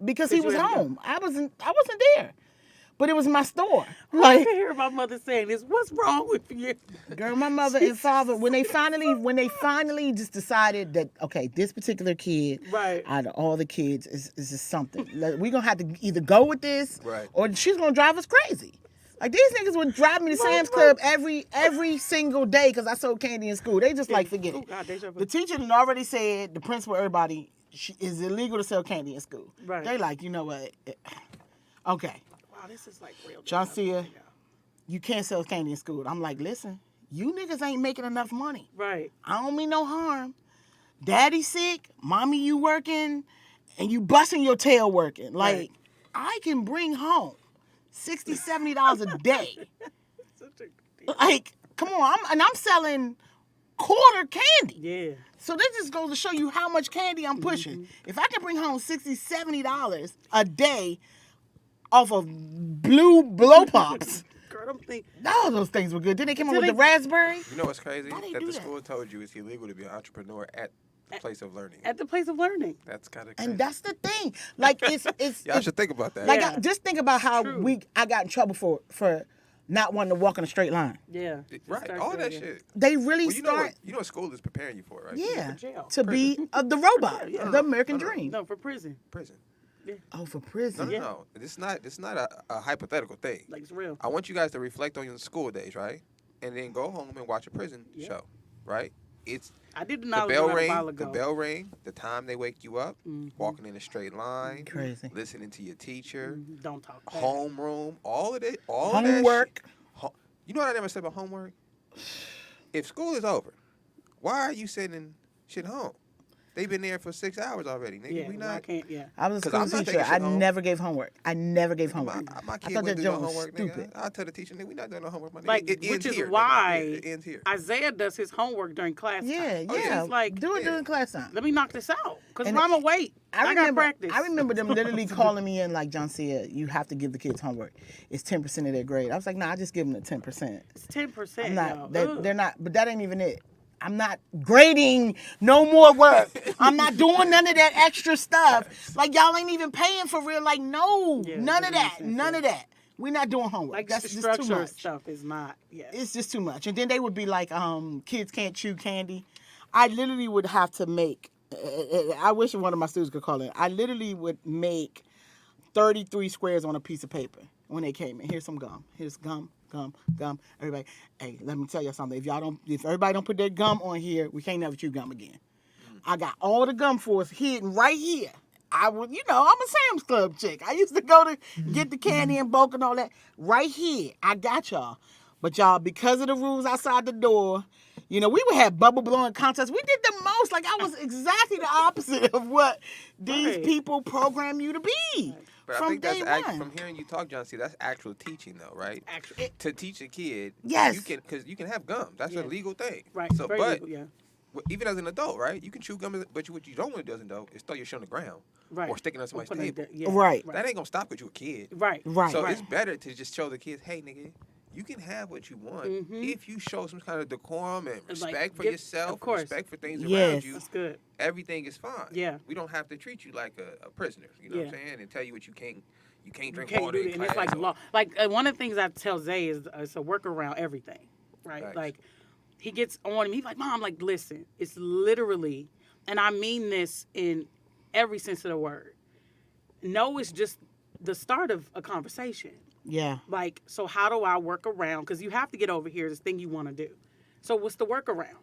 because he you was had to go. home. I wasn't there, but it was my store. I Like, can hear my mother saying this. What's wrong with you? girl, my mother and father, when they finally just decided that, okay, this particular kid, Right. out of all the kids, is just something. Like, we're gonna have to either go with this, Right. or she's gonna drive us crazy. Like, these niggas would drive me to Sam's Club every single day because I sold candy in school. They just like forget Oh, it. God, deja vu. The teacher had already said, the principal, everybody, is illegal to sell candy in school. Right. They like, you know what? Okay, Wow, this is like real. JONCEA, you can't sell candy in school. I'm like, listen, you niggas ain't making enough money. Right. I don't mean no harm. Daddy sick, mommy you working, and you busting your tail working. Like, Right. I can bring home $60, $70 a day. Such a Like, come on, I'm selling quarter candy. yeah. So this just goes to show you how much candy I'm pushing. If I can bring home $60, $70 a day off of blue blow pops, Girl, I'm thinking. all those things were good. Then they came up Till with the they- raspberry. You know what's crazy? Why they That do the that? school told you it's illegal to be an entrepreneur at the place of learning. At the place of learning. That's kind of crazy. And that's the thing. Like, it's Y'all should think about that. like Yeah. just think about how True. I got in trouble for not wanting to walk in a straight line. Yeah. Right, Start all there, that yeah. shit. They really Well, you know start, what school is preparing you for, right? yeah, For jail. to be the robot, Yeah. the American No, no. dream. No, for prison. Prison. Oh, for No, prison. no, no. It's not a hypothetical thing. Like, it's real. I want you guys to reflect on your school days, right? And then go home and watch a prison Yeah. show, right? It's I did the the knowledge bell a while ring, ago. the bell ring, the time they wake you up, Mm-hmm. walking in a straight line, Crazy. listening to your teacher, Don't talk back. homeroom, all of it, all of that Homework. shit. You know what I never said about homework? If school is over, why are you sending shit home? They've been there for 6 hours already, nigga. Yeah, we well, I not. can't, yeah. I was a 'Cause school I'm not teacher. taking I shit home. never gave homework. I never gave My homework. kid I thought wouldn't that do joke no was homework, stupid. nigga. I'll tell the teacher, nigga, we not doing no homework, my nigga. Like, It which ends is here, nigga. why It ends here. Isaiah does his homework during class Yeah, time. yeah. He's like, do it during class time. let me knock this out. Because And Mama, wait. I got practice. I remember them literally calling me in like, JONCEA, you have to give the kids homework. It's 10% of their grade. I was like, nah, I just give them the 10%. It's 10%. I'm y'all. not. They're Ugh. not. But that ain't even it. I'm not grading no more work. I'm not doing none of that extra stuff. Like, y'all ain't even paying for real. Like, no, Yeah, none of doesn't that. make sense, None yeah. of that. We're not doing homework. Like, That's the just structure too of much. stuff is not, yeah. It's just too much. And then they would be like, kids can't chew candy. I literally would have to make. I wish one of my students could call in. I literally would make 33 squares on a piece of paper when they came in. Here's some gum. Here's gum. Everybody, hey, let me tell you something. If everybody don't put their gum on here, we can't never chew gum again. I got all the gum for us hidden right here. I'm a Sam's Club chick. I used to go to get the candy in bulk and all that. Right here, I got y'all. But y'all, because of the rules outside the door, we would have bubble blowing contests. We did the most. Like, I was exactly the opposite of what these Right. people program you to be. But I From think day that's one. from hearing you talk, JONCEA, that's actual teaching, though, right? Actually, To teach a kid, Yes. because you can have gum. That's Yeah. a legal thing. right. So, very but legal, yeah. even as an adult, right? You can chew gum, but what you don't want to do as an adult is throw your shit on the ground Right. or stick it on somebody's Open it, table. yeah. Right. That ain't gonna stop because you a kid. Right. Right. So right. it's better to just show the kids, hey, nigga, you can have what you want if you show some kind of decorum and It's like, respect for give- yourself, of course. respect for things Yes. around you. That's good. Everything is fine. Yeah. We don't have to treat you like a prisoner. You know what I'm Yeah. saying? And tell you what you can't drink Can't water do in it. And class. it's like or- law. Like, one of the things I tell Zay is it's a work around everything, right? Facts. Like, he gets on me. He's like, Mom, like, listen, it's literally, and I mean this in every sense of the word. No, it's just the start of a conversation. Yeah. Like, so how do I work around? Because you have to get over here, this thing you want to do. So what's the workaround?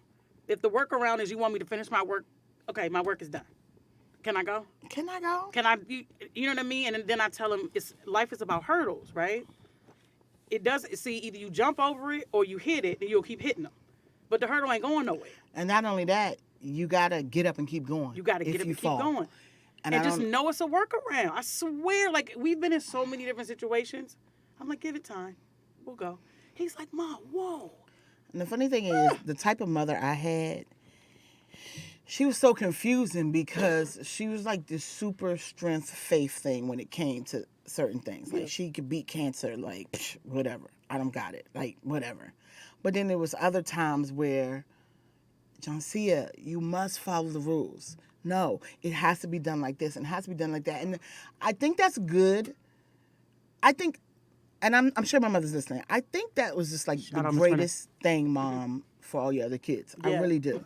If the workaround is you want me to finish my work, okay, my work is done. Can I go? Can I go? Can I, you know what I mean? And then I tell him, life is about hurdles, right? It doesn't, see, either you jump over it or you hit it, and you'll keep hitting them. But the hurdle ain't going nowhere. And not only that, you gotta get up and keep going. You got to if get up you and keep fall. going. And And I just don't- know it's a workaround. I swear, like, we've been in so many different situations. I'm like, give it time. We'll go. He's like, Mom, whoa. And the funny thing is, the type of mother I had, she was so confusing because she was like this super strength faith thing when it came to certain things. Like she could beat cancer, like whatever. I don't got it, like whatever. But then there was other times where, JONCEA, you must follow the rules. No, it has to be done like this and it has to be done like that. And I think that's good. I think, and I'm sure my mother's listening, I think that was just like Shout the out, Miss greatest thing, Mom, for all your other kids. I Yeah. really do.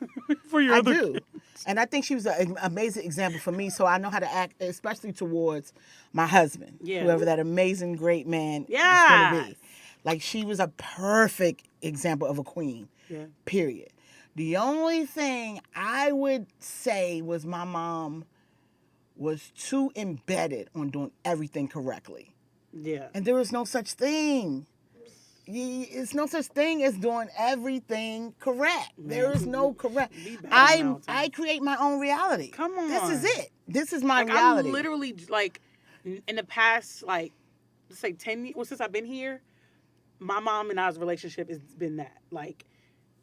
For your I other do. And I think she was an amazing example for me, so I know how to act, especially towards my husband, Yeah. whoever that amazing, great man is going Yes. to be. Like, she was a perfect example of a queen, Yeah. period. The only thing I would say was my mom was too embedded on doing everything correctly. Yeah. And there is no such thing. It's no such thing as doing everything correct. There is no correct. Be better all the time. I create my own reality. Come on. This is it. This is my Like, reality. I'm literally like in the past, like, let's say 10 years, well, since I've been here, my mom and I's relationship has been that. Like,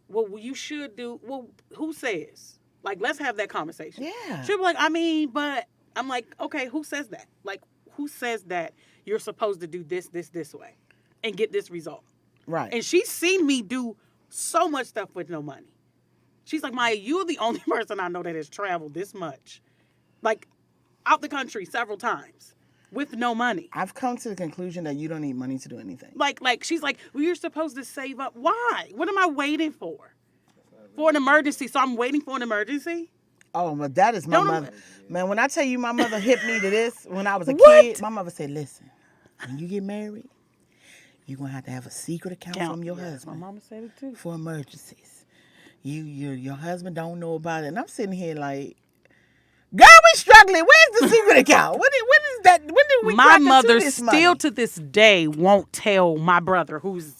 well, you should do, well, who says? Like, let's have that conversation. Yeah. She'll be like, I mean, but I'm like, okay, who says that? Like, who says that you're supposed to do this way and get this result? Right. And she's seen me do so much stuff with no money. She's like, Maya, you're the only person I know that has traveled this much, like, out the country several times with no money. I've come to the conclusion that you don't need money to do anything. Like she's like, well, you're supposed to save up. Why? What am I waiting for? For an emergency. So I'm waiting for an emergency? Oh, but that is my Don't- mother. Man, when I tell you my mother hit me to this when I was a What? kid, my mother said, listen, when you get married, you're going to have a secret account from your Yes, husband my mama said it too. for emergencies. Your husband don't know about it. And I'm sitting here like, girl, we struggling. Where's the secret account? When is that? When did we My crack into mother this still money? to this day won't tell my brother who's,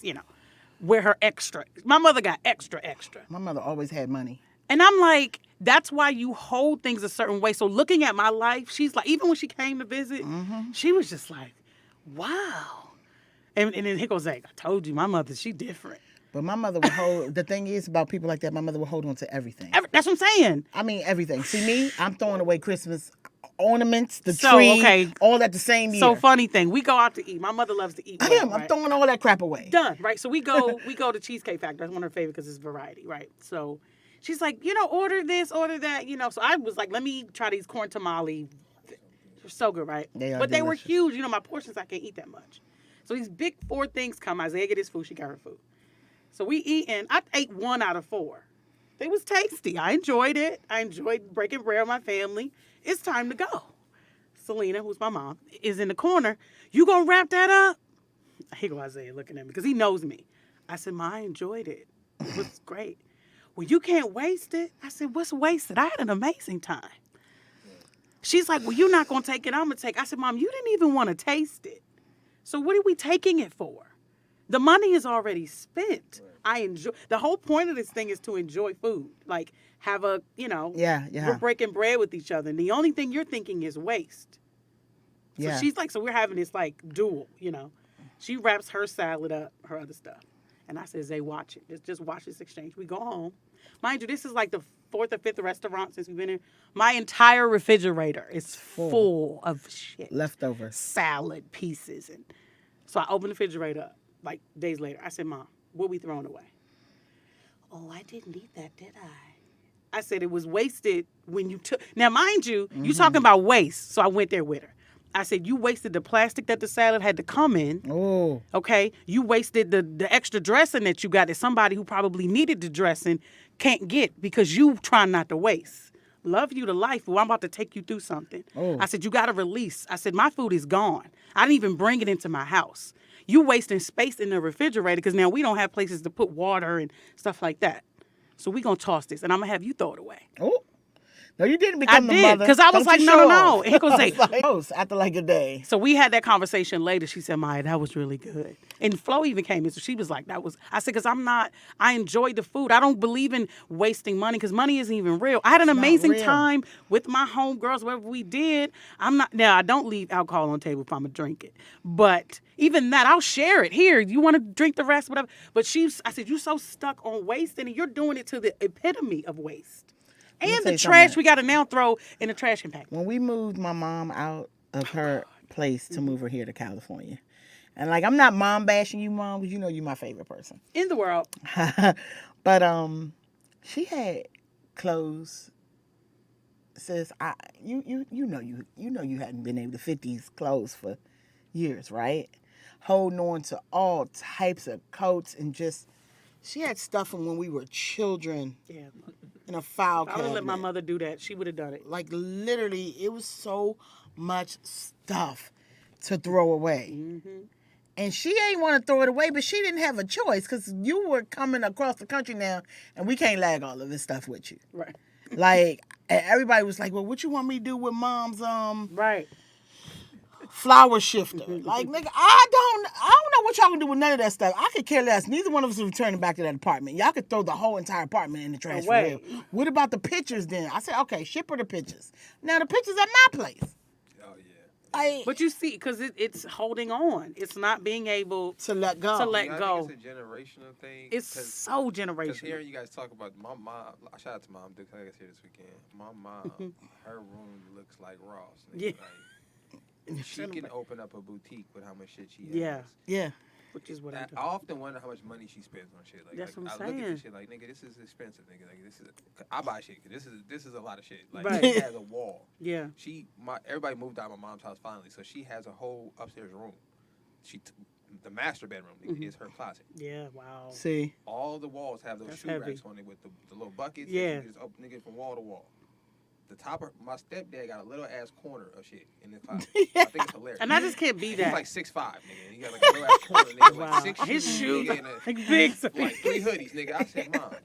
where her extra. My mother got extra. My mother always had money. And I'm like, that's why you hold things a certain way. So looking at my life, she's like, even when she came to visit, she was just like, wow. And then he goes like, I told you, my mother, she different. But my mother would hold, the thing is about people like that, my mother would hold on to everything. That's what I'm saying. I mean, everything. See me, I'm throwing away Christmas ornaments, the So, tree, okay. all at the same year. So funny thing, we go out to eat. My mother loves to eat. I well, am. I'm right? throwing all that crap away. Done, right? So we go to Cheesecake Factory. That's one of her favorites because it's variety, right? So she's like, order this, order that, So I was like, let me try these corn tamale. They're so good, right? They are But they were delicious. huge. My portions, I can't eat that much. So these big 4 things come. Isaiah get his food. She got her food. So we eat, and I ate 1 out of 4. It was tasty. I enjoyed it. I enjoyed breaking bread with my family. It's time to go. Selena, who's my mom, is in the corner. You gonna wrap that up? Here go Isaiah looking at me because he knows me. I said, Ma, I enjoyed it. It was great. Well, you can't waste it. I said, what's wasted? I had an amazing time. She's like, well, you're not going to take it. I'm going to take it. I said, Mom, you didn't even want to taste it. So what are we taking it for? The money is already spent. I enjoy. The whole point of this thing is to enjoy food. Like, have a, Yeah. we're breaking bread with each other. And the only thing you're thinking is waste. So Yeah. she's like, so we're having this like duel, She wraps her salad up, her other stuff. And I said, Zay, watch it. Just watch this exchange. We go home. Mind you, this is like the 4th or 5th restaurant since we've been here. My entire refrigerator is full of shit. Leftovers. Salad pieces. And so I opened the refrigerator up, like days later. I said, Mom, what we throwing away? Oh, I didn't eat that, did I? I said it was wasted when you took. Now, mind you, you talking about waste. So I went there with her. I said, you wasted the plastic that the salad had to come in. Oh. Okay? You wasted the extra dressing that you got that somebody who probably needed the dressing can't get because you trying not to waste. Love you to life, but I'm about to take you through something. Oh. I said, you got to release. I said, my food is gone. I didn't even bring it into my house. You wasting space in the refrigerator because now we don't have places to put water and stuff like that. So we going to toss this, and I'm going to have you throw it away. Oh. No, you didn't become the did, mother. 'cause I was Don't like, you no, show no, no. off. And he gonna say- I was like, after like a day. So we had that conversation later. She said, Maya, that was really good. And Flo even came in. So she was like, I said, because I enjoyed the food. I don't believe in wasting money because money isn't even real. I had an amazing real. time with my homegirls, whatever we did. Now I don't leave alcohol on the table if I'm going to drink it. But even that, I'll share it. Here, you want to drink the rest, whatever. But I said, you're so stuck on wasting and you're doing it to the epitome of waste. Let me And tell the you trash something. we got to now throw in the trash compactor. When we moved my mom out of her place to move her here to California, and like I'm not mom bashing you, mom, because you know you're my favorite person. In the world. But she had clothes. Sis, you know you hadn't been able to fit these clothes for years, right? Holding on to all types of coats and just she had stuff from when we were children Yeah. in a file If I would have let my cabinet. mother do that, she would have done it. Like literally, it was so much stuff to throw away. And she ain't want to throw it away, but she didn't have a choice because you were coming across the country now, and we can't lag all of this stuff with you. Right. Like and everybody was like, "Well, what you want me to do with mom's Right. flower shifter?" Like, nigga, I don't know what y'all gonna do with none of that stuff. I could care less. Neither one of us is returning back to that apartment. Y'all could throw the whole entire apartment in the trash for Away. real. What about the pictures then? I said, okay, ship her the pictures. Now the pictures at my place. Oh yeah. But you see, because it's holding on. It's not being able To let go. to let I go. think it's a generational thing. It's so Because generational. hearing you guys talk about my mom, shout out to Mom Dukes, I guess here this weekend. My mom, her room looks like Ross. Nigga. Yeah. Like, she can open up a boutique with how much shit she has. Yeah. Yeah. Which is what I'm I doing. often wonder how much money she spends on shit. Like, That's like, what I'm I look at saying. this shit like, nigga, this is expensive, nigga. Like, this is, I buy shit. 'Cause this is a lot of shit. Like, Right. she has a wall. Yeah. Everybody moved out of my mom's house finally, so she has a whole upstairs room. The master bedroom nigga, is her closet. Yeah. Wow. See. All the walls have those That's shoe heavy. racks on it with the little buckets. Yeah. And you just open nigga from wall to wall. The top of my stepdad got a little ass corner of shit in his closet. I think it's hilarious. And I just can't be He's that. like 6'5", nigga. He got like a little ass corner, nigga. Wow. Like 6 His shoes nigga, and like big. like 3 hoodies, nigga. I said, Mom,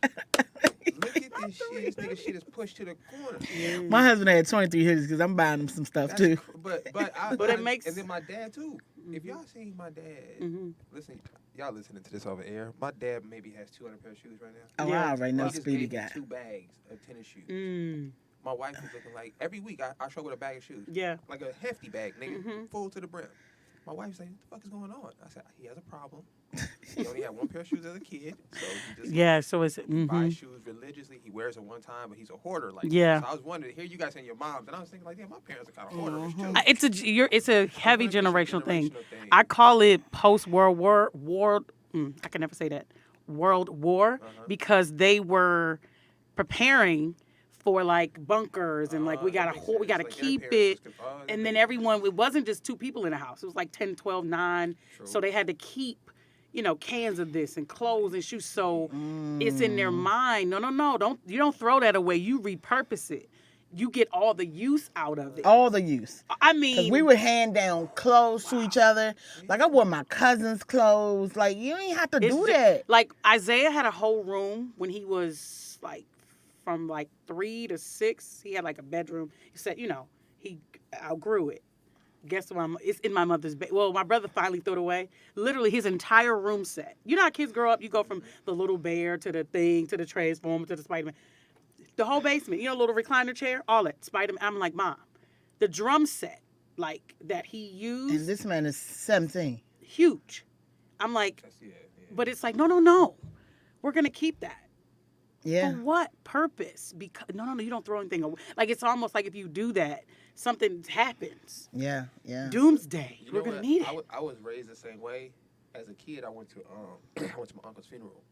look at this shit. This nigga shit is pushed to the corner. My husband had 23 hoodies because I'm buying him some stuff That's too. But it makes- And then my dad too. If y'all seen my dad, listen, y'all listening to this over air. My dad maybe has 200 pair of shoes right now. Oh, Yeah. I already know He just Speedy gave me got. 2 bags of tennis shoes. Mm. My wife was looking like every week I show with a bag of shoes. Yeah. Like a hefty bag, nigga, full to the brim. My wife's like, "What the fuck is going on?" I said, "He has a problem. He only had 1 pair of shoes as a kid, so he just Yeah. So it's. buys shoes religiously. He wears it one time, but he's a hoarder. Like, Yeah. So I was wondering, here you guys saying your moms, and I was thinking like, damn, my parents are kind of hoarders too. It's a heavy It's a generational thing. generational thing. I call it post World War. I can never say that. World War because they were preparing for like bunkers and like we that gotta makes sense. we gotta Like, their keep parents it. just could- that And then makes everyone, it wasn't just 2 people in the house. It was like 10, 12, 9. So True. they had to keep, cans of this and clothes and shoes. So it's in their mind. No. You don't throw that away. You repurpose it. You get all the use out of it. All the use. I Because mean, we would hand down clothes to each other. Like I wore my cousin's clothes. Like you ain't have to it's do ju- that. Like Isaiah had a whole room when he was like from like 3 to 6. He had like a bedroom. He said, he outgrew it. Guess what? It's in my mother's bed. Well, my brother finally threw it away. Literally, his entire room set. You know how kids grow up? You go from the little bear to the thing to the Transformer to the Spider-Man. The whole basement. Little recliner chair, all that. Spider-Man. I'm like, Mom, the drum set, like that he used, And this man is 17. huge. I'm like, Yeah. but it's like, no. We're gonna keep that. Yeah. For what purpose? Because no, you don't throw anything away. Like it's almost like if you do that, something happens. Yeah. Yeah. Doomsday. You We're know gonna what? need it. I was raised the same way. As a kid, I went to I went to my uncle's funeral,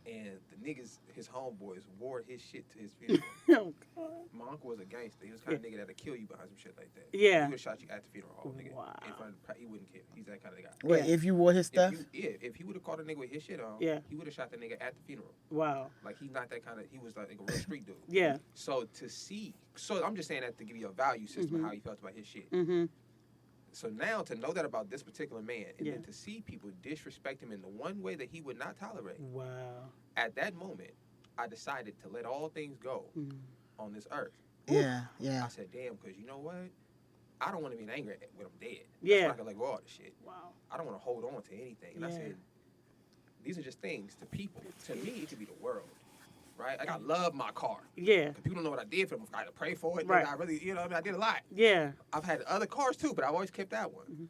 and the niggas, his homeboys, wore his shit to his funeral. Oh, God. My uncle was a gangster. He was the kind of nigga that'll kill you behind some shit like that. Yeah. He would have shot you at the funeral hall, nigga. Wow. In front of he wouldn't care. He's that kind of guy. Wait, Yeah. if you wore his stuff? If he would have caught a nigga with his shit on, Yeah. he would have shot the nigga at the funeral. Wow. Like he's not that kind of. He was like a real street dude. Yeah. So I'm just saying that to give you a value system of how he felt about his shit. Mm-hmm. So now to know that about this particular man, and Yeah. then to see people disrespect him in the one way that he would not tolerate. Wow. At that moment, I decided to let all things go on this earth. Yeah. Yeah. I said, damn, because you know what? I don't want to be angry when I'm dead. Yeah. That's why I can let go of all this shit. Wow. I don't want to hold on to anything. And I Yeah. said, these are just things to people. To me, it could be the world. Right? Like, I love my car. Yeah. People don't know what I did for them. I had to pray for it. Right. I really, I did a lot. Yeah. I've had other cars too, but I've always kept that one.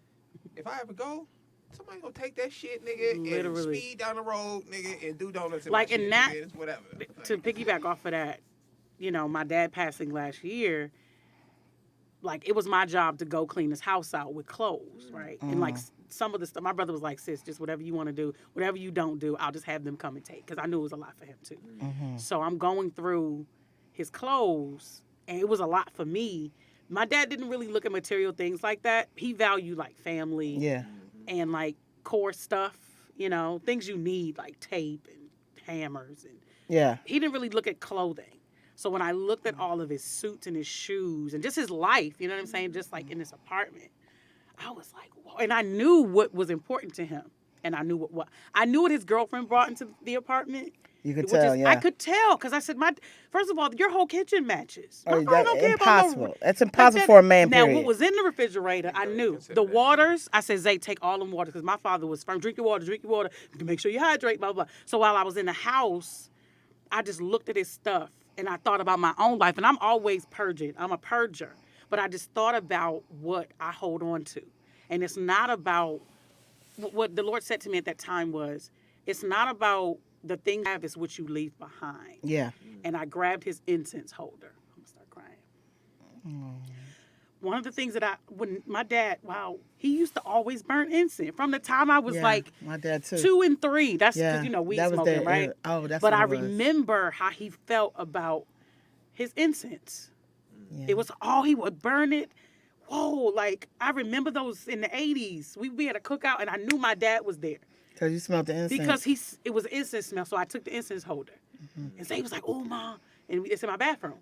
If I ever go, somebody gonna take that shit, nigga, Literally. and speed down the road, nigga, and do donuts in Like, my and shit, that- nigga. It's whatever. To piggyback off of that, my dad passing last year, like, it was my job to go clean his house out with clothes, right? And, like, some of the stuff, my brother was like, sis, just whatever you want to do, whatever you don't do, I'll just have them come and take, because I knew it was a lot for him, too. So I'm going through his clothes, and it was a lot for me. My dad didn't really look at material things like that. He valued, like, family and, like, core stuff, things you need, like tape and hammers. And he didn't really look at clothing. So when I looked at all of his suits and his shoes and just his life, you know what I'm saying, just like in this apartment, I was like, whoa. And I knew what was important to him. And I knew what his girlfriend brought into the apartment. You could tell, I could tell, because I said, first of all, your whole kitchen matches. My father don't care impossible. About That's impossible for a man, Now, period. what was in the refrigerator, I knew. The waters, I said, Zay, take all them waters, because my father was firm. Drink your water. Make sure you hydrate, blah, blah, blah. So while I was in the house, I just looked at his stuff, and I thought about my own life. And I'm always purging. I'm a purger. But I just thought about what I hold on to. And it's not about, what the Lord said to me at that time was, it's not about the thing you have, is what you leave behind. Yeah. And I grabbed his incense holder. I'm going to start crying. One of the things that when my dad, he used to always burn incense from the time I was like my dad too. 2 and 3. That's because, weed smoking, right? That's But what I it was. remember how he felt about his incense. Yeah. It was all he would burn it. Whoa, like, I remember those in the 80s. We had a cookout, and I knew my dad was there. Because you smelled the incense. Because it was an incense smell, so I took the incense holder. And Zay was like, oh, Mom. And it's in my bathroom.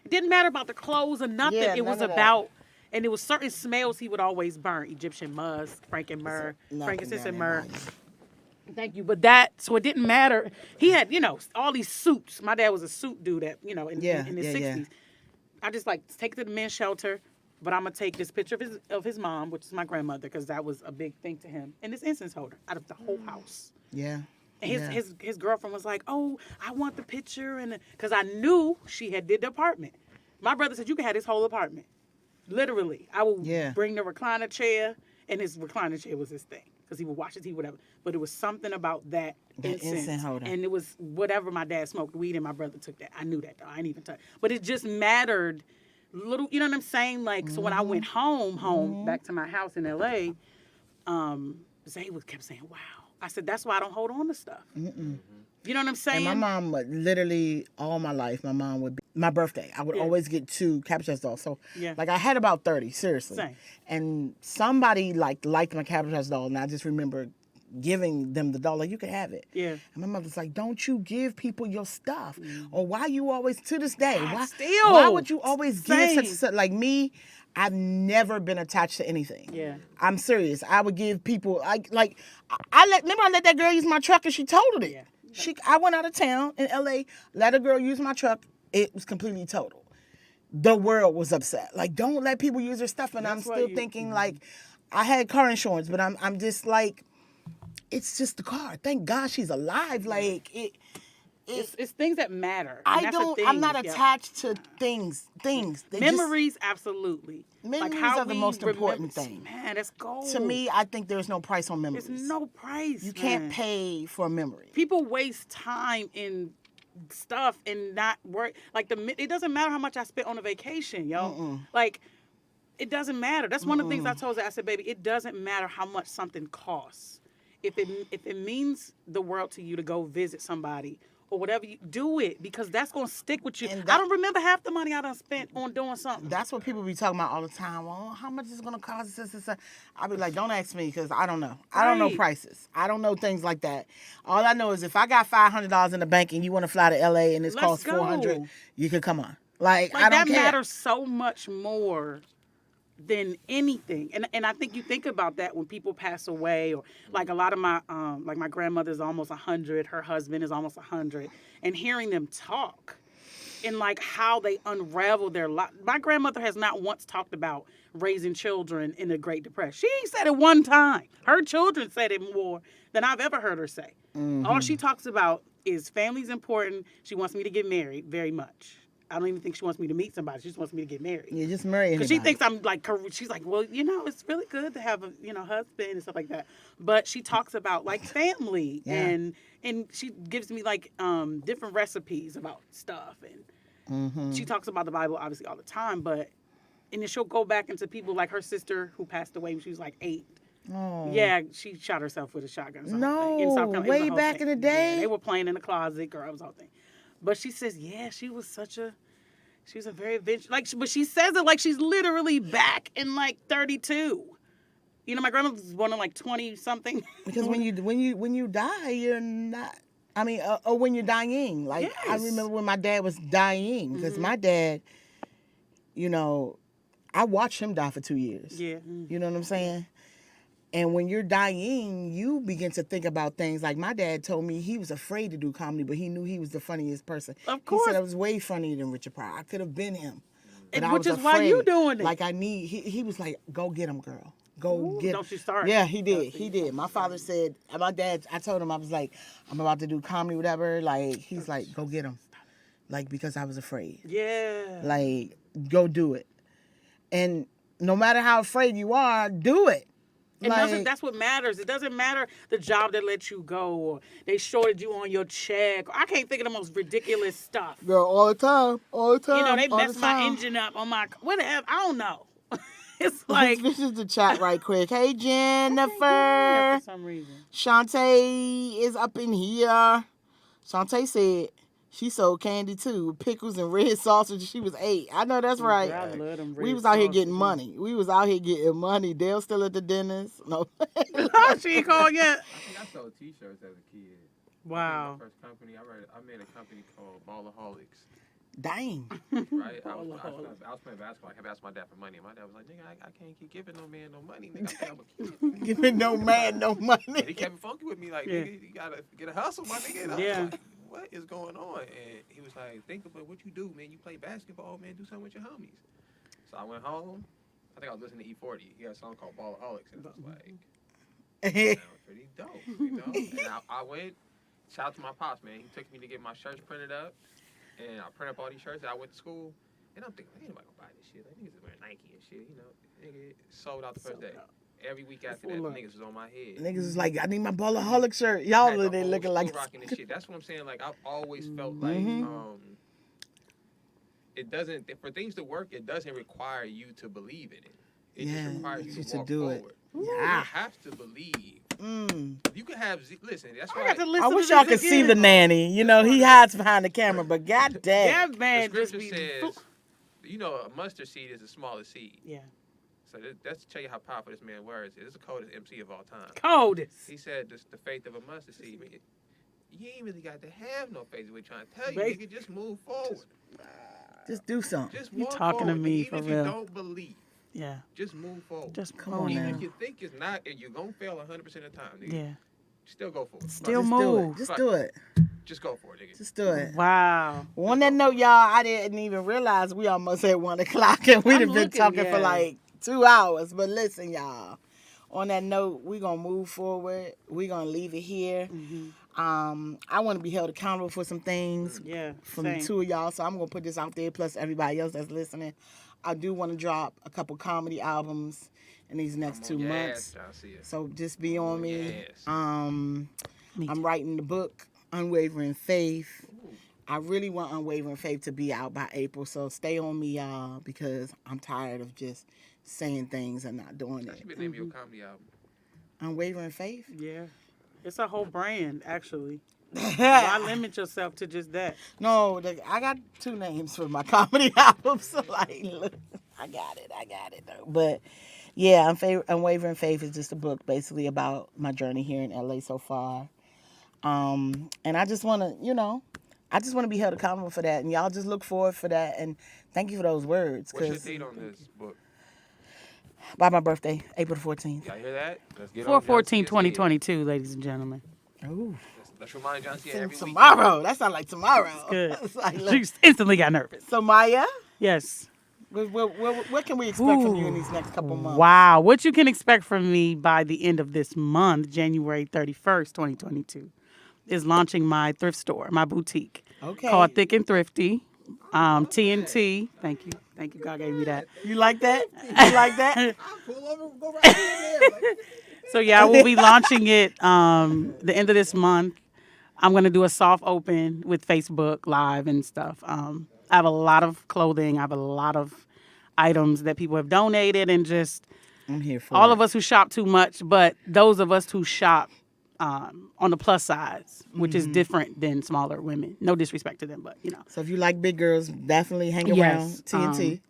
It didn't matter about the clothes or nothing. Yeah, it was none of about, and there was certain smells he would always burn. Egyptian musk, frankincense and myrrh. Thank you. But so it didn't matter. He had, all these suits. My dad was a suit dude in his 60s. I just, like, take it to the men's shelter. But I'm going to take this picture of his mom, which is my grandmother, because that was a big thing to him, and this incense holder out of the whole house. Yeah. And his girlfriend was like, oh, I want the picture. Because I knew she had did the apartment. My brother said, you can have this whole apartment. Literally. I would bring the recliner chair, and his recliner chair was his thing. Because he would watch his TV, whatever. But it was something about that incense holder. And it was whatever my dad smoked weed, and my brother took that. I knew that, though. I didn't even touch. But it just mattered. Little, you know what I'm saying? Like, so when I went home, back to my house in LA, Zay kept saying, wow. I said, that's why I don't hold on to stuff. You know what I'm saying? And my mom would literally, all my life, my mom would be, my birthday, I would always get 2 Cabbage Patch dolls. So, like, I had about 30, seriously. Same. And somebody, liked my Cabbage Patch doll, and I just remember giving them the doll, like, you could have it. Yeah. And my mother's like, don't you give people your stuff. Or why you always, to this day, why would you always give such, like me, I've never been attached to anything. Yeah. I'm serious. I would give people, I let that girl use my truck and she totaled it. Yeah. I went out of town in LA, let a girl use my truck, it was completely total. The world was upset. Like, don't let people use their stuff. And I'm still thinking, like, I had car insurance, but I'm just like, it's just the car. Thank God she's alive. Like, it's things that matter. I'm not attached to things. Memories, absolutely. Memories are the most important thing. Man, that's gold. To me, I think there's no price on memories. There's no price. You can't pay for a memory. People waste time in stuff and not work. Like, it doesn't matter how much I spent on a vacation, yo. Like, it doesn't matter. That's one of the things I told her. I said, baby, it doesn't matter how much something costs. If it means the world to you to go visit somebody or whatever, you do it, because that's going to stick with you. I don't remember half the money I done spent on doing something. That's what people be talking about all the time. Well, how much is it going to cost? This. I be like, don't ask me, because I don't know. I don't know prices. I don't know things like that. All I know is if I got $500 in the bank and you want to fly to LA and it's cost $400, you can come on. Like I don't that care. matters so much more than anything. And I think you think about that when people pass away, or like a lot of my like my grandmother's almost 100, her husband is almost 100, and hearing them talk and like how they unravel their life. My grandmother has not once talked about raising children in the Great Depression. She said it one time. Her children said it more than I've ever heard her say. All she talks about is family's important. She wants me to get married very much. I don't even think she wants me to meet somebody. She just wants me to get married. Yeah, just marry anybody. Because she thinks I'm like, she's like, well, it's really good to have a, husband and stuff like that. But she talks about like family and she gives me like different recipes about stuff. She talks about the Bible obviously all the time, but and then she'll go back into people like her sister who passed away when she was like 8. Oh. Yeah, she shot herself with a shotgun. It was a whole thing. No, In South Carolina, it was a way whole back thing. in the day? Yeah, they were playing in the closet, girl. It was a whole thing. But she says, yeah, she was a very adventurous, but she says it like she's literally back in like 32. You know, my grandma was born in like 20 something. Because when you die, you're not. I mean, or when you're dying. Like I Yes. remember when my dad was dying, because my dad, you know, I watched him die for 2 years. Yeah. You know what I'm saying? And when you're dying, you begin to think about things. Like my dad told me he was afraid to do comedy, but he knew he was the funniest person. Of He course. said I was way funnier than Richard Pryor. I could have been him. But I Which was is why you afraid. doing it. Like he was like, go get him, girl. Go Ooh, get him. don't you start. Yeah, he did. He did. My father said, my dad, I told him, I was like, I'm about to do comedy, whatever. Like, he's like, go get him. Like, because I was afraid. Yeah. Like, go do it. And no matter how afraid you are, do it. That's what matters. It doesn't matter the job that let you go or they shorted you on your check. I can't think of the most ridiculous stuff. Girl, all the time. You know, they all messed the my time. engine up on my whatever. I don't know. It's like This is the chat right quick. Hey, Jennifer. for some reason. Shantae is up in here. Shantae said she sold candy too, pickles and red sausage. She was 8. I know that's right. I love them We red was out here getting sausages. money. We was out here getting money. Dale still at the dentist. No. She ain't called yet. I think I sold T-shirts as a kid. Wow. My first company, I made a company called Ballaholics. Dang. Right? I was Ballaholics. playing basketball. I kept asking my dad for money. And my dad was like, nigga, I can't keep giving no man no money. Nigga, I'm a kid. Giving no man no And he money. kept it funky with me. Like, Yeah. nigga, you gotta get a hustle, my nigga. And I Yeah. was like, what is going on? And he was like, think about what you do, man. You play basketball, man. Do something with your homies. So I went home. I think I was listening to E40. He had a song called Ballaholics. And I was like, sounds pretty dope, you know? And I went, shout out to my pops, man. He took me to get my shirts printed up. And I printed up all these shirts. And I went to school. And I'm thinking, ain't nobody gonna buy this shit. Like, niggas is wearing Nike and shit, you know? Nigga, sold out the first day. Every week after that, niggas was on my head. Niggas was like, I need my Ballaholic shirt. I Y'all had the they whole looking school like rocking this shit. That's what I'm saying. Like I've always felt like it doesn't for things to work. It doesn't require you to believe in it. It just requires you to walk do forward. it. You Yeah. have to believe. Mm. You can have listen. That's I why got to listen I wish to y'all this could see again. the nanny. You know, he hides behind the camera, but goddamn. That the man just scripture be. says. You know, a mustard seed is the smallest seed. Yeah. So that's to tell you how powerful this man's words is. This is the coldest MC of all time. Coldest. He said the faith of a mustard seed. Man, you ain't really got to have no faith. We're trying to tell you, nigga, just move forward. Just do something. Just You walk talking to forward. me, Even for if you real. don't believe, Yeah. just move forward. Just Come on Even now. if you think it's not, and you're gonna fail 100% of the time, nigga. Yeah. Still go for it. Still Just do move. it. Just do it. Just go for it, nigga. Just do it. Wow. On that note, y'all, I didn't even realize we almost at 1 o'clock and we'd I'm have been looking, talking for yeah. like 2 hours. But listen, y'all. On that note, we're gonna move forward. We're gonna leave it here. I want to be held accountable for some things Yeah. from same. the 2 of y'all, so I'm gonna put this out there. Plus everybody else that's listening, I do want to drop a couple comedy albums in these next 2 months. JONCEA. So just be on me. Yes. I'm writing the book, Unwavering Faith. I really want Unwavering Faith to be out by April, so stay on me, y'all, because I'm tired of just saying things and not doing That it. should be the name of your comedy album. Unwavering Faith? Yeah. It's a whole brand, actually. Why limit yourself to just that? No, I got 2 names for my comedy album, so like, look, I got it though. But yeah, Unwavering Faith is just a book basically about my journey here in LA so far. And I just want to, be held accountable for that, and y'all just look forward for that. And thank you for those words. What's your 'Cause date on this book? by my birthday, April the 14th. Y'all hear that? Let's get 4/14, on 2022, ladies and gentlemen. Ooh, Let's remind JONCEA every week. tomorrow. That sounds like tomorrow. Good. It's like, look. She instantly got nervous. So Maya, Yes. what can we expect from you in these next couple months? Wow. What you can expect from me by the end of this month, January 31st, 2022, is launching my thrift store, my boutique. Okay. Called Thick and Thrifty. TNT. Thank you. Thank you. God gave me that. You like that? You like that? Pull over, go right in there. Like, So yeah, I will be launching it the end of this month. I'm gonna do a soft open with Facebook Live and stuff. I have a lot of clothing. I have a lot of items that people have donated, and just I'm here for all it. of us who shop too much, but those of us who shop on the plus size, which is different than smaller women. No disrespect to them, but So if you like big girls, definitely hang Yes, around TNT.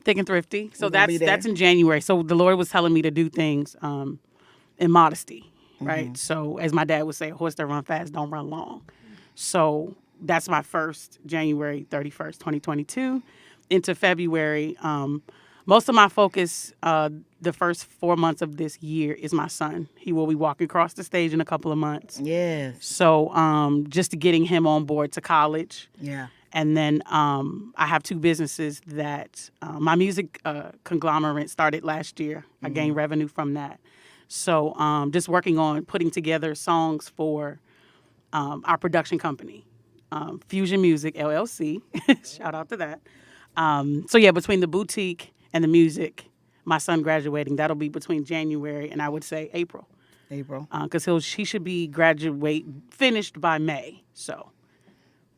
thick and thrifty. So We're gonna be that's there. in January. So the Lord was telling me to do things in modesty, right? So as my dad would say, a horse that run fast don't run long. So that's my first January 31st, 2022 into February. Most of my focus the first 4 months of this year is my son. He will be walking across the stage in a couple of months. Yes. So just getting him on board to college. Yeah. And then I have two businesses that my music conglomerate started last year. I gained revenue from that. So just working on putting together songs for our production company, Fusion Music LLC. Shout out to that. So yeah, between the boutique and the music, my son graduating, that'll be between January and I would say April. April. Because he should be finished by May. So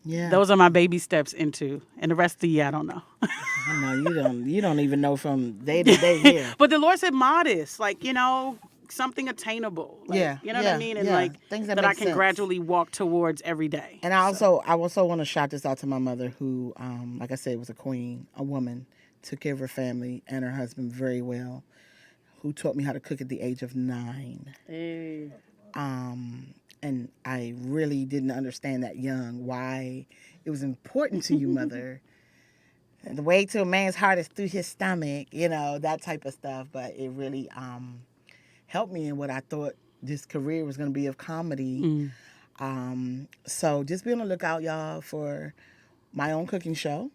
Yeah. those are my baby steps into, and the rest of the year I don't know. No, you don't even know from day to day here. But the Lord said modest, like something attainable. Like, Yeah, you know what yeah, I mean, and yeah. like Things that that I make can sense. gradually walk towards every day. And I also want to shout this out to my mother, who, like I said, was a queen, a woman, took care of her family and her husband very well, who taught me how to cook at the age of 9. Hey. And I really didn't understand that young why it was important to you, mother. And the way to a man's heart is through his stomach, that type of stuff. But it really helped me in what I thought this career was going to be of comedy. So just be on the lookout, y'all, for my own cooking show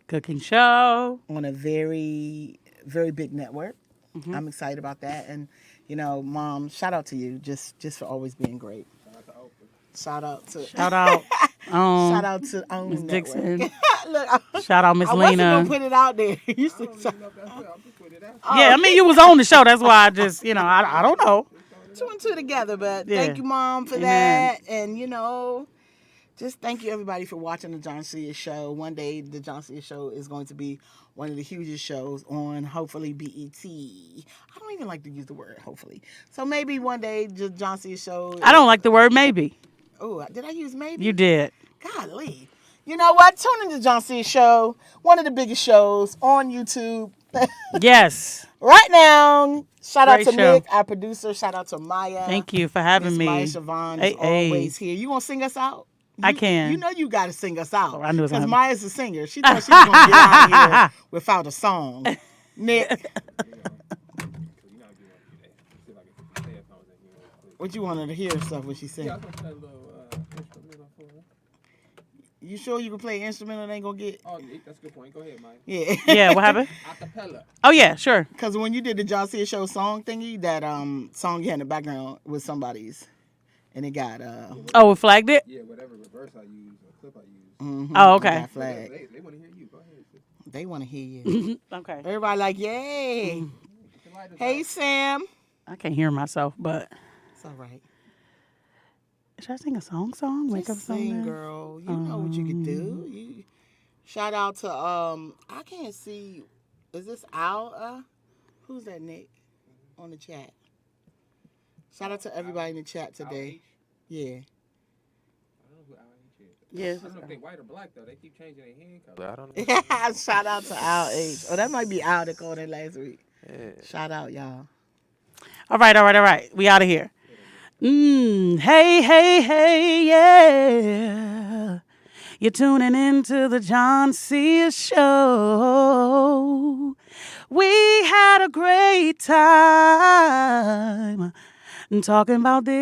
Cooking show. on a very, very big network. I'm excited about that. And, Mom, shout out to you just for always being great. Shout out to Shout out. shout out to Own Miss Network. Dixon. Look, Shout out Miss I wasn't Lena. gonna put it out there. You said Yeah, I mean you was on the show. That's why I just I don't know. 2 and 2 together, but Yeah. thank you, Mom, for Amen. that. And just thank you everybody for watching the JONCEA show. One day the JONCEA show is going to be one of the hugest shows on hopefully BET. I don't even like to use the word hopefully. So maybe one day the JONCEA show. I don't like the word maybe. Oh, did I use maybe? You did. Golly. You know what? Tune into JONCEA show, one of the biggest shows on YouTube. Yes. Right now. Shout out Great to show. Nick, our producer. Shout out to Maya. Thank you for having Miss me. Maya Siobhan Hey, is always here. You gonna sing us out? I can. You know you gotta sing us out. Oh, I knew it was Because gonna Maya's a singer. She thought she was gonna get out of here without a song. Nick, what you wanted to hear stuff when she sing? Yeah, I was gonna play a little instrumental for her. You sure you can play an instrument and ain't gonna get? Oh, yeah, that's a good point. Go ahead, Mike. Yeah. Yeah, what happened? Acapella. Oh yeah, sure. Because when you did the JONCEA show song thingy, that song you had in the background was somebody's, and it got Oh, we flagged it? Yeah, whatever reverse I use or clip I use. Oh, okay. got flagged. They want to hear you. Go ahead. They want to hear you. Okay. Everybody like, yay! Hey Sam. I can't hear myself, but It's all right. should I sing a song? Wake up Just sing, song? girl. You know what you can do. Shout out to I can't see. Is this Al? Who's that, Nick? On the chat. Shout out to everybody in the chat today. Yeah. Yes. I don't know if they white or black though. They keep changing their hand color. I don't know. Shout out to Al H. Oh, that might be Al that called in last week. Yeah. Shout out, y'all. All right. We out of here. Hey, yeah. You're tuning into the JONCEA show. We had a great time talking about this.